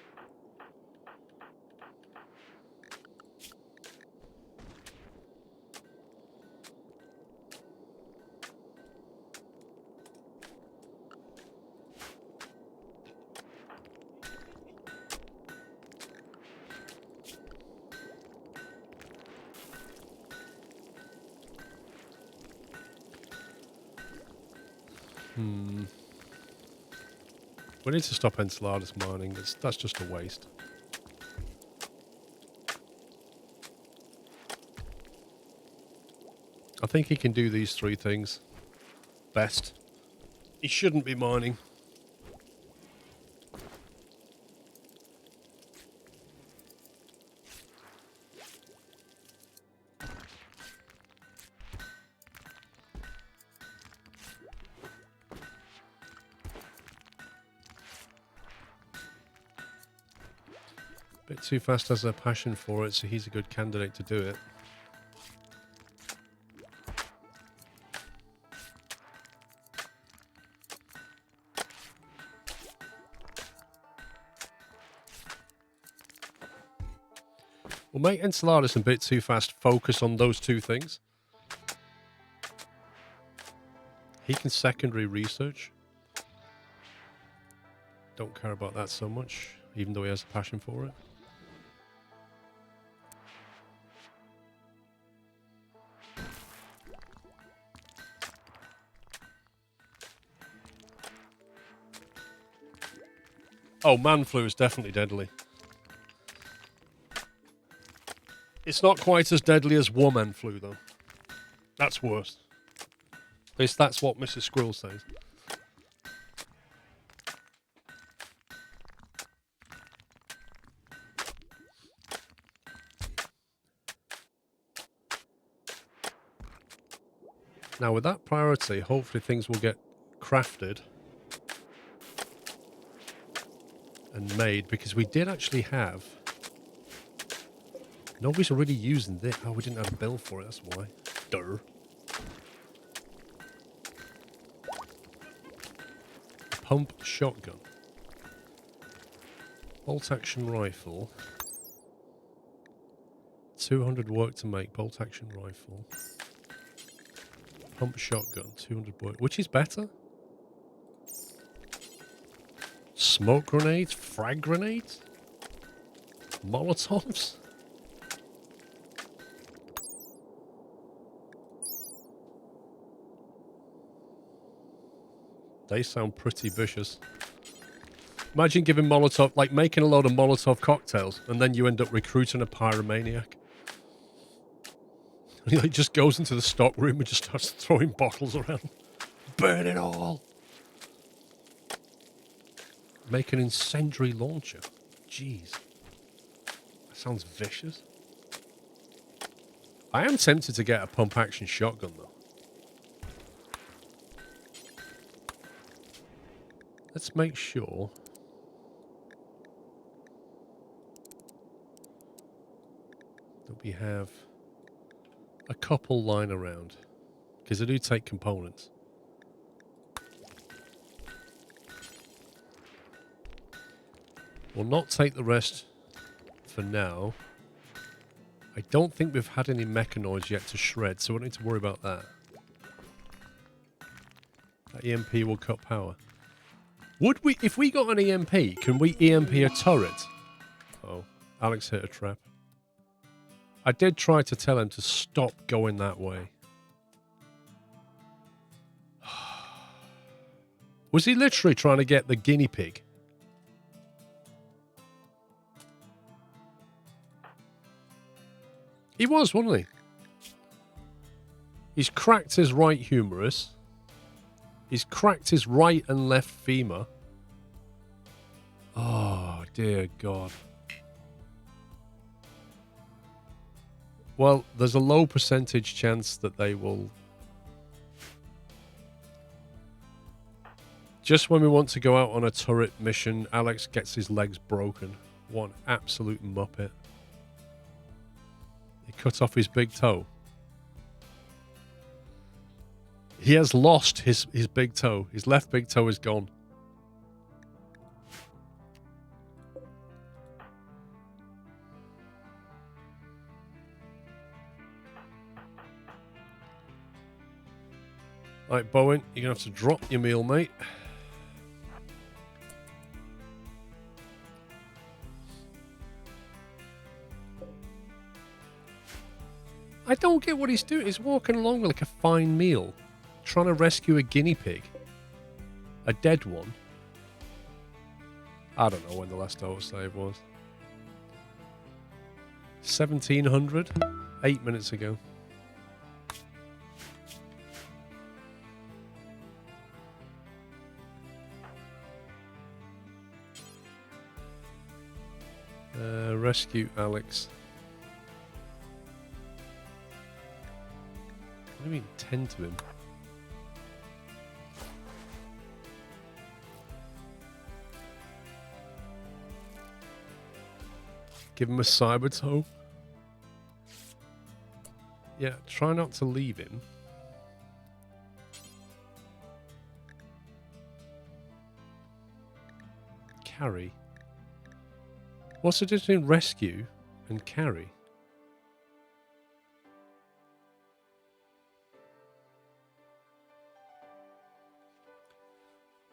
We need to stop Enceladus mining. That's just a waste. I think he can do these three things best. He shouldn't be mining. Bit too fast has a passion for it, so he's a good candidate to do it. We'll make Enceladus a bit too fast focus on those two things. He can secondary research. Don't care about that so much, even though he has a passion for it. Oh, man flu is definitely deadly. It's not quite as deadly as woman flu, though. That's worse. At least that's what Mrs. Squirrel says. Now, with that priority, hopefully things will get crafted and made, because we did actually have... Nobody's already using this. Oh, we didn't have a bill for it, that's why. Durr. Pump shotgun. Bolt action rifle. 200 work to make. Bolt action rifle. Pump shotgun. 200 work. Which is better? Smoke grenades? Frag grenades? Molotovs? They sound pretty vicious. Imagine giving Molotov, like making a load of Molotov cocktails, and then you end up recruiting a pyromaniac. And he like, just goes into the stock room and just starts throwing bottles around. Burn it all! Make an incendiary launcher. Jeez. That sounds vicious. I am tempted to get a pump action shotgun though. Let's make sure that we have a couple lying around, because I do take components. We'll not take the rest for now. I don't think we've had any mechanoids yet to shred, so we don't need to worry about that. That EMP will cut power. Would we, if we got an EMP, can we EMP a turret? Oh, Alex hit a trap. I did try to tell him to stop going that way. Was he literally trying to get the guinea pig? He was, wasn't he? He's cracked his right humerus. He's cracked his right and left femur. Oh, dear God. Well, there's a low percentage chance that they will... Just when we want to go out on a turret mission, Alex gets his legs broken. What an absolute muppet. He cut off his big toe. He has lost his big toe. His left big toe is gone. Right, Bowen, you're going to have to drop your meal, mate. I don't get what he's doing. He's walking along with like a fine meal, trying to rescue a guinea pig. A dead one. I don't know when the last autosave was. 1700? 8 minutes ago. Rescue Alex. What do you mean tend to him? Give him a cyber toe. Yeah, try not to leave him. Carry. What's the difference between rescue and carry?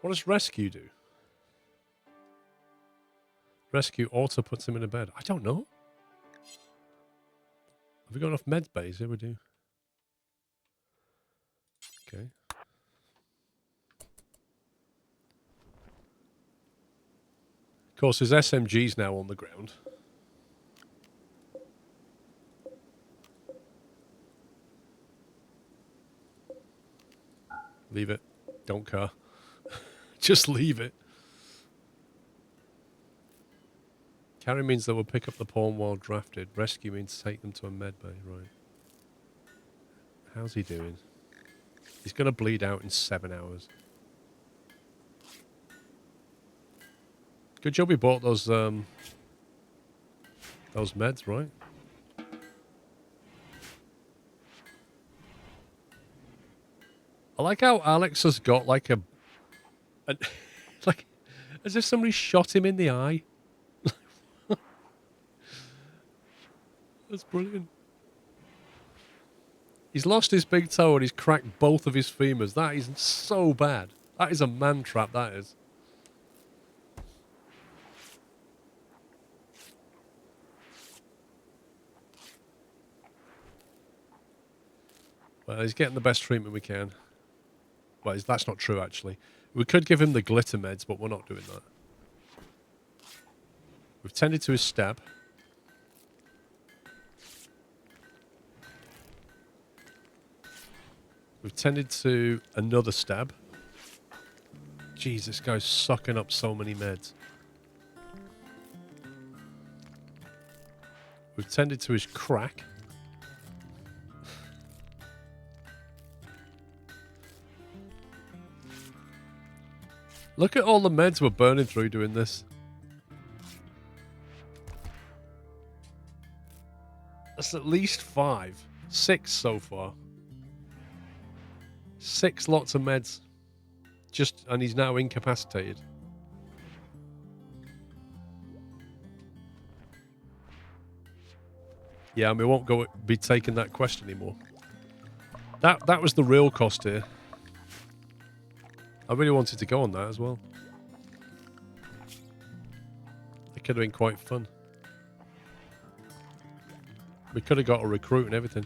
What does rescue do? Rescue auto puts him in a bed. I don't know. Have we got enough med bays? Yeah, we do. Okay. Of course, there's SMGs now on the ground. Leave it. Don't care. Just leave it. Carry means they will pick up the pawn while drafted. Rescue means take them to a med bay. Right. How's he doing? He's going to bleed out in 7 hours. Good job we bought those meds, right? I like how Alex has got like a like as if somebody shot him in the eye. That's brilliant. He's lost his big toe and he's cracked both of his femurs. That is so bad. That is a man trap, that is. Well, he's getting the best treatment we can. Well, that's not true, actually. We could give him the glitter meds, but we're not doing that. We've tended to his stab. We've tended to another stab. Jeez, this guy's sucking up so many meds. We've tended to his crack. Look at all the meds we're burning through doing this. That's at least 5. 6 so far. 6 lots of meds. And he's now incapacitated. Yeah, and we won't be taking that quest anymore. That was the real cost here. I really wanted to go on that as well. It could have been quite fun. We could have got a recruit and everything.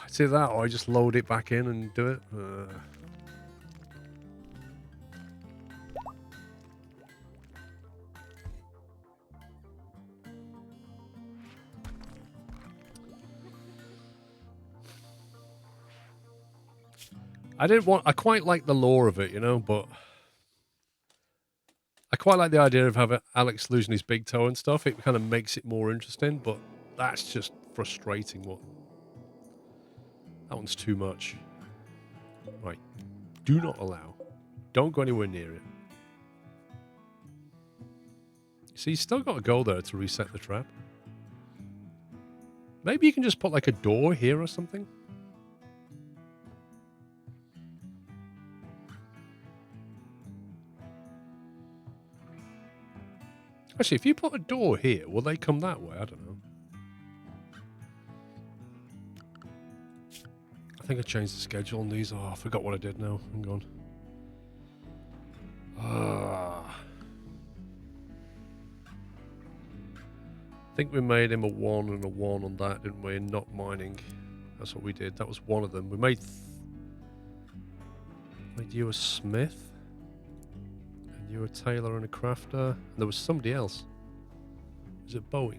It's either that or I just load it back in and do it. I quite like the lore of it, you know, but I quite like the idea of having Alex losing his big toe and stuff. It kind of makes it more interesting, but that's just frustrating. That one's too much. Right. Do not allow. Don't go anywhere near it. See, you still got to go there to reset the trap. Maybe you can just put like a door here or something. Actually, if you put a door here, will they come that way? I don't know. I think I changed the schedule on these. Oh, I forgot what I did now. Hang on. I think we made him a 1 and a 1 on that, didn't we? Not mining. That's what we did. That was one of them. We made you a smith. And you a tailor and a crafter. And there was somebody else. Was it Boeing?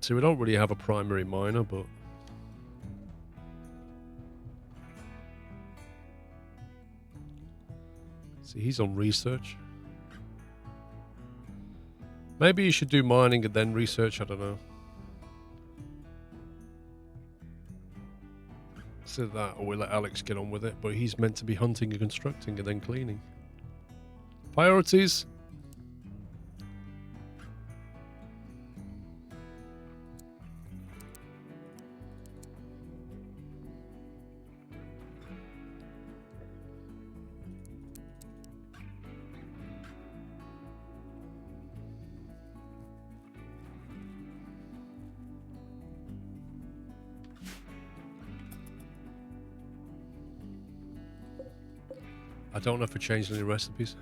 So we don't really have a primary miner, but... See, he's on research. Maybe you should do mining and then research, I don't know. So that, or we let Alex get on with it, but he's meant to be hunting and constructing and then cleaning. Priorities. I don't know if we changed any recipes.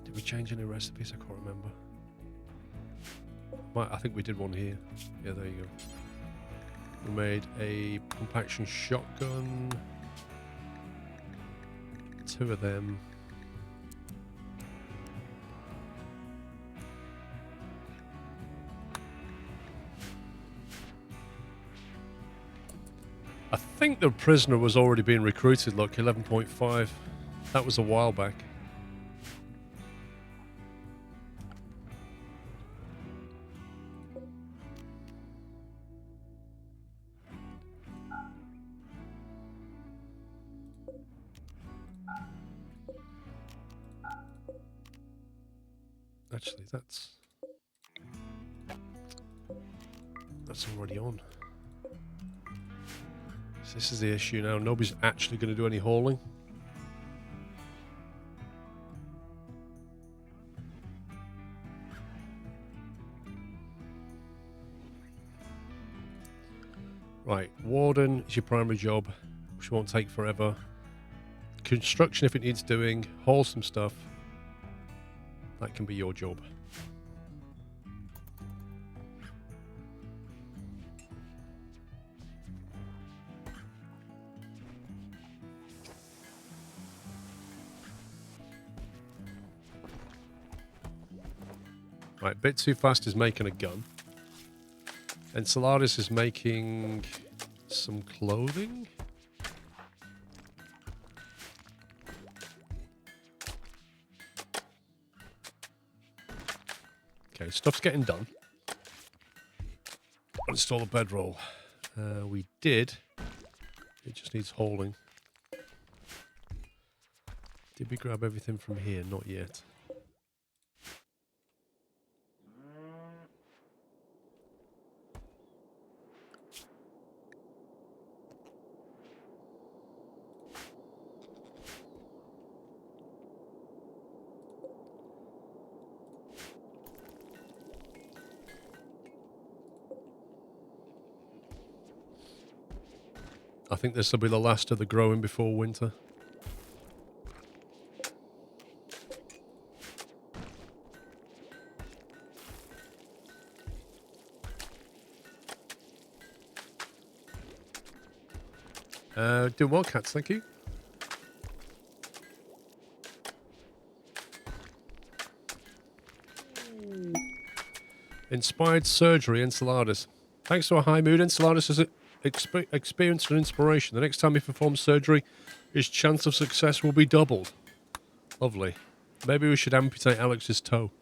Did we change any recipes? I can't remember. I think we did one here. Yeah, there you go. We made a compaction shotgun. 2 of them. I think the prisoner was already being recruited, look, 11.5. That was a while back. Actually, that's already on. So this is the issue now. Nobody's actually going to do any hauling. Right, warden is your primary job, which won't take forever. Construction if it needs doing. Haul some stuff. That can be your job. Right, Bit Too Fast is making a gun. And Solaris is making some clothing. Okay, stuff's getting done. Install a bedroll. We did. It just needs hauling. Did we grab everything from here? Not yet. I think this will be the last of the growing before winter. Doing well, cats, thank you. Inspired surgery, Enceladus. Thanks to a high mood, Enceladus has experienced an inspiration. The next time he performs surgery, his chance of success will be doubled. Lovely. Maybe we should amputate Alex's toe.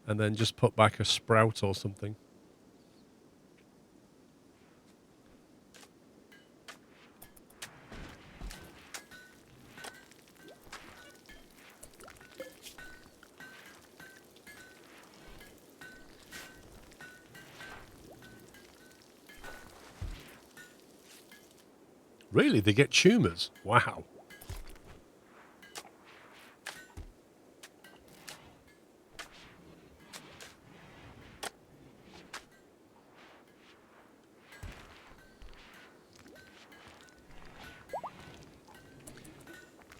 And then just put back a sprout or something. Really? They get tumours? Wow.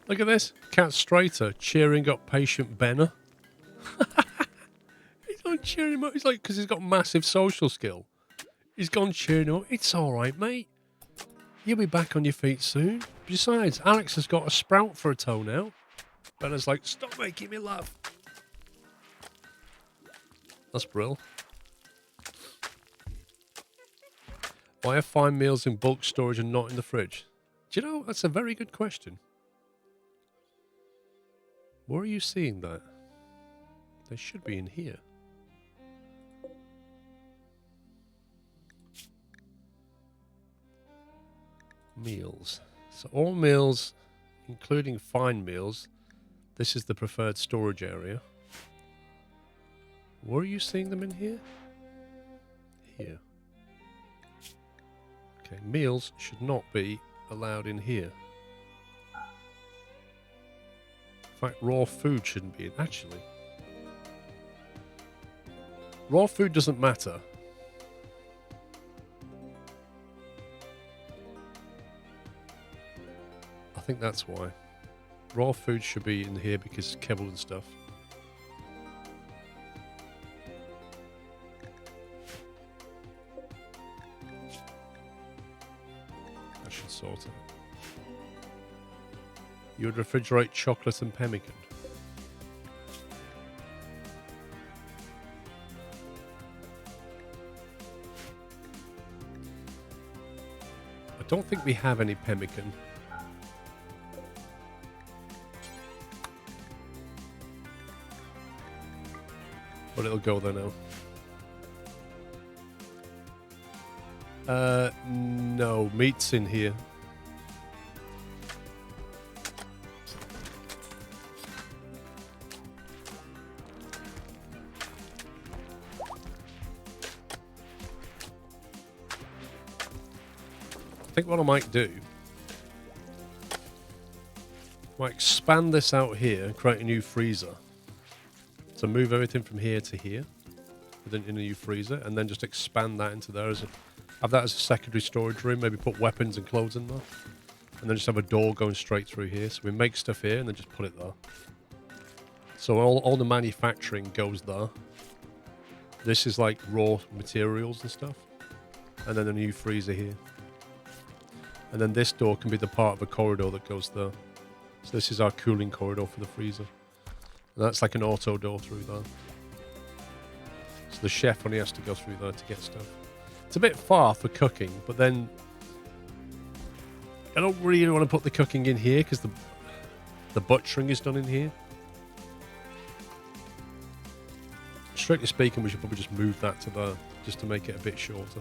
Look at this. Cat Strater cheering up patient Benner. He's not cheering him up. He's like, because he's got massive social skill. He's gone cheering him up. It's all right, mate. You'll be back on your feet soon. Besides, Alex has got a sprout for a toe now. Benner's like, stop making me laugh. That's brilliant. Why are fine meals in bulk storage and not in the fridge? Do you know, that's a very good question. Where are you seeing that? They should be in here. Meals. So all meals, including fine meals, this is the preferred storage area. Where are you seeing them in here? Here. Okay, meals should not be allowed in here. In fact, raw food shouldn't be in. Actually, raw food doesn't matter. I think that's why. Raw food should be in here because it's kibble and stuff. I should sort it. You would refrigerate chocolate and pemmican. I don't think we have any pemmican. But it'll go there now. No, meat's in here. I think what I might do, I might expand this out here and create a new freezer. So move everything from here to here within a new freezer, and then just expand that into there as have that as a secondary storage room. Maybe put weapons and clothes in there, and then just have a door going straight through here. So we make stuff here and then just put it there. So all the manufacturing goes there. This is like raw materials and stuff, and then a new freezer here. And then this door can be the part of a corridor that goes there. So this is our cooling corridor for the freezer. And that's like an auto door through there. So the chef only has to go through there to get stuff. It's a bit far for cooking, but then I don't really want to put the cooking in here because the butchering is done in here. Strictly speaking, we should probably just move that to there just to make it a bit shorter.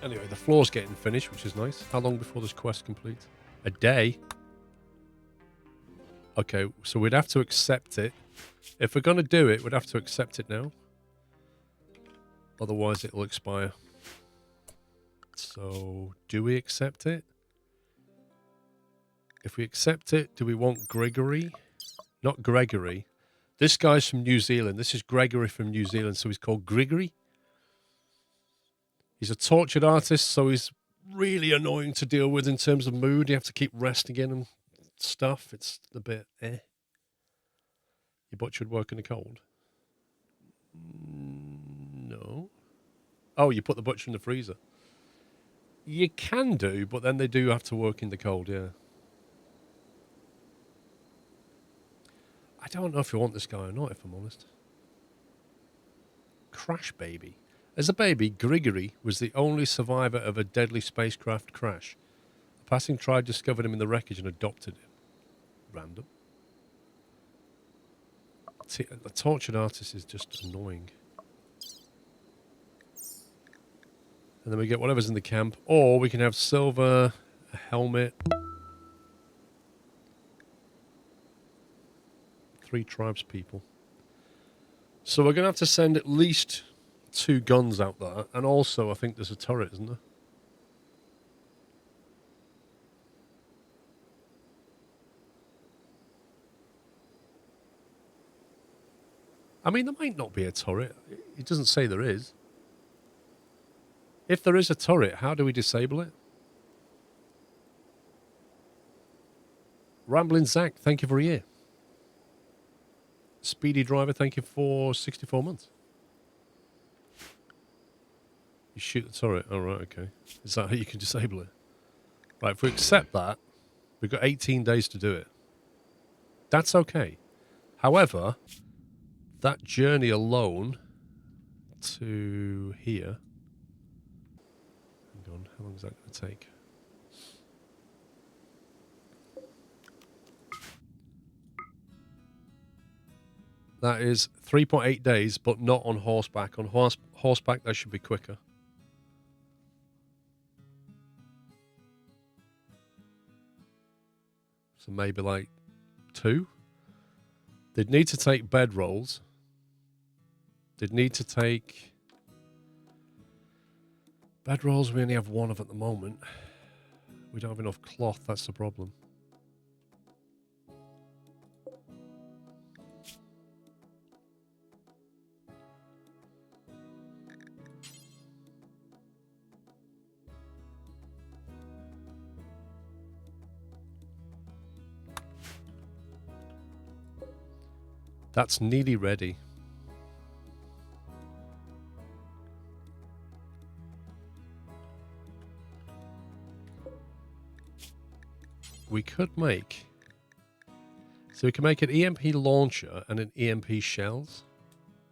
Anyway, the floor's getting finished, which is nice. How long before this quest complete? A day? Okay, so we'd have to accept it. If we're going to do it, we'd have to accept it now. Otherwise, it'll expire. So, do we accept it? If we accept it, do we want Gregory? Not Gregory. This guy's from New Zealand. This is Gregory from New Zealand, so he's called Grigory. He's a tortured artist, so he's really annoying to deal with in terms of mood. You have to keep resting in and stuff. It's a bit eh. Your butcher would work in the cold? No. Oh, you put the butcher in the freezer. You can do, but then they do have to work in the cold, yeah. I don't know if you want this guy or not, if I'm honest. Crash Baby. As a baby, Grigory was the only survivor of a deadly spacecraft crash. A passing tribe discovered him in the wreckage and adopted him. Random. See, the tortured artist is just annoying. And then we get whatever's in the camp. Or we can have silver, a helmet. 3 tribes people. So we're going to have to send at least 2 guns out there. And also, I think there's a turret, isn't there? I mean, there might not be a turret. It doesn't say there is. If there is a turret, how do we disable it? Rambling Zach, thank you for a year. Speedy Driver, thank you for 64 months. You shoot the turret. Oh, right, okay. Is that how you can disable it? Right, if we accept that, we've got 18 days to do it. That's okay. However, that journey alone to here... Hang on, how long is that going to take? That is 3.8 days, but not on horseback. On horseback, that should be quicker. So maybe like 2. They'd need to take bedrolls. They'd need to take... Bedrolls we only have 1 of at the moment. We don't have enough cloth, that's the problem. That's nearly ready. We could make... So we can make an EMP launcher and an EMP shells.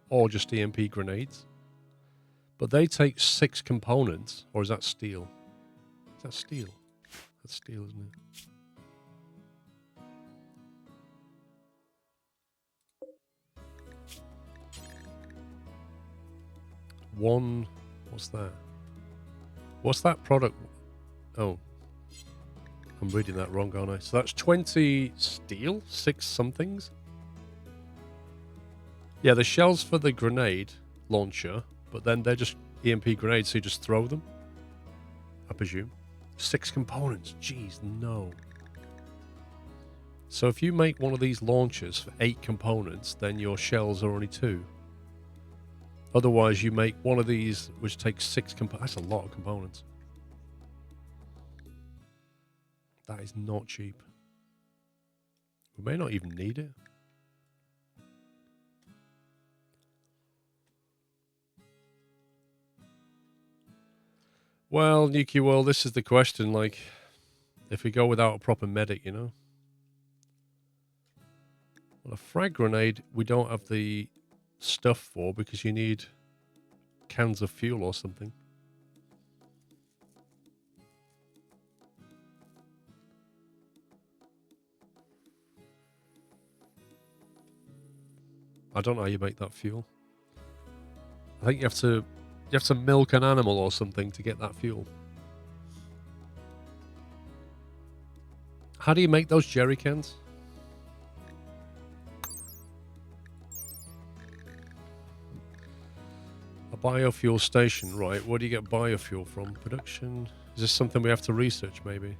Or just EMP grenades. But they take 6 components. Or is that steel? Is that steel? That's steel, isn't it? One... What's that? What's that product? Oh. I'm reading that wrong, aren't I? So that's 20 steel? 6 somethings? Yeah, the shells for the grenade launcher, but then they're just EMP grenades, so you just throw them, I presume. 6 components. Jeez, no. So if you make one of these launchers for 8 components, then your shells are only 2. Otherwise, you make one of these which takes 6 components. That's a lot of components. That is not cheap. We may not even need it. Well, Nuki World, this is the question. Like, if we go without a proper medic, you know? Well, a frag grenade, we don't have the stuff for because you need cans of fuel or something. I don't know how you make that fuel. I think you have to milk an animal or something to get that fuel. How do you make those jerry cans? A biofuel station, right. Where do you get biofuel from? Production? Is this something we have to research, maybe?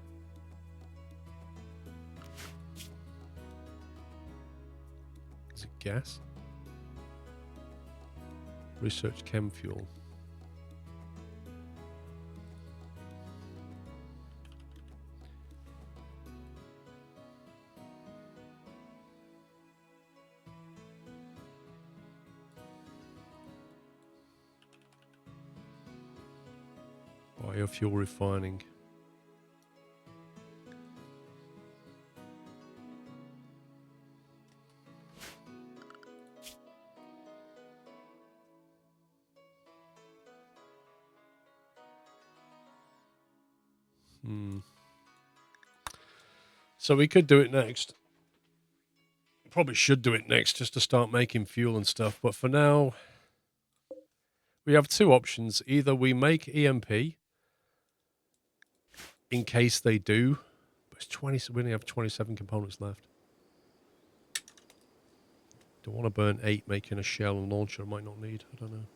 Is it guess. Research chem fuel. Biofuel refining. So we could do it next. Probably should do it next just to start making fuel and stuff. But for now, we have two options. Either we make EMP in case they do. But it's 20. We only have 27 components left. Don't want to burn 8 making a shell and launcher. I might not need. I don't know.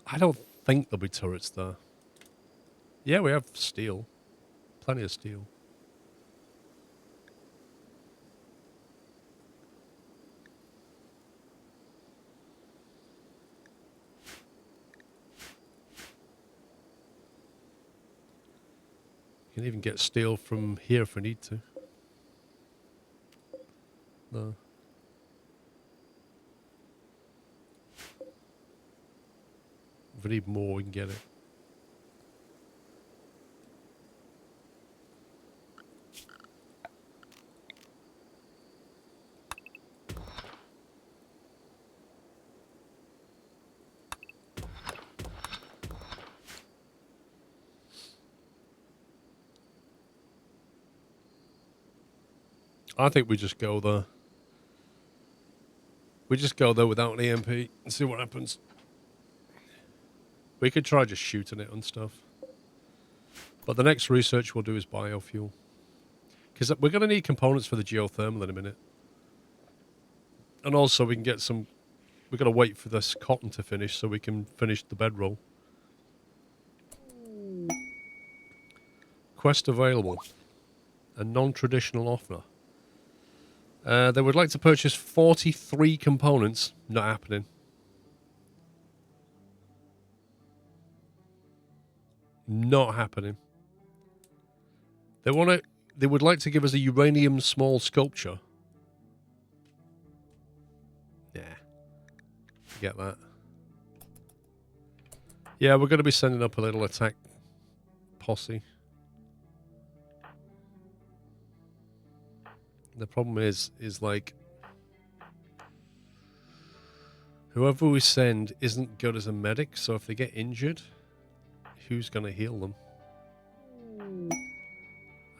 I don't think there'll be turrets there. Yeah, we have steel. Plenty of steel. You can even get steel from here if we need to. No. If we need more, we can get it. I think we just go there. We just go there without an EMP and see what happens. We could try just shooting it and stuff. But the next research we'll do is biofuel. Because we're going to need components for the geothermal in a minute. And also we can get some... We've got to wait for this cotton to finish so we can finish the bedroll. Quest available. A non-traditional offer. They would like to purchase 43 components. Not happening. Not happening. They would like to give us a uranium small sculpture. Yeah. Get that. Yeah, we're going to be sending up a little attack posse. The problem is like, whoever we send isn't good as a medic, so if they get injured, who's going to heal them?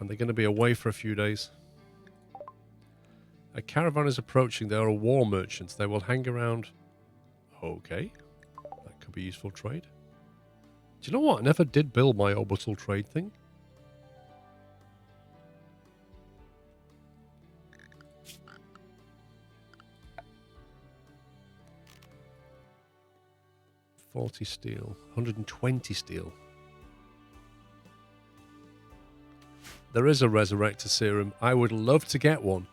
And they're going to be away for a few days. A caravan is approaching. They are war merchants. They will hang around. Okay. That could be useful trade. Do you know what? I never did build my orbital trade thing. $40 steel, 120 steel. There is a resurrector serum. I would love to get one,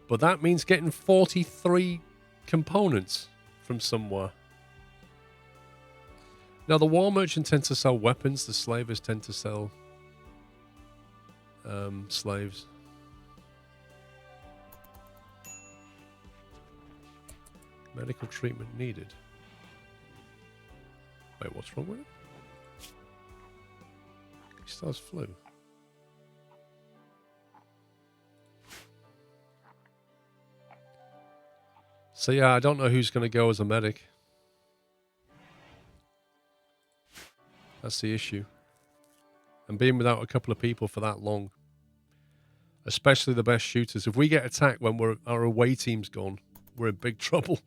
but that means getting 43 components from somewhere. Now, the war merchant tends to sell weapons. The slavers tend to sell slaves. Medical treatment needed. Wait, what's wrong with it? He still has flu. So yeah, I don't know who's going to go as a medic. That's the issue. And being without a couple of people for that long, especially the best shooters, if we get attacked when our away team's gone, we're in big trouble.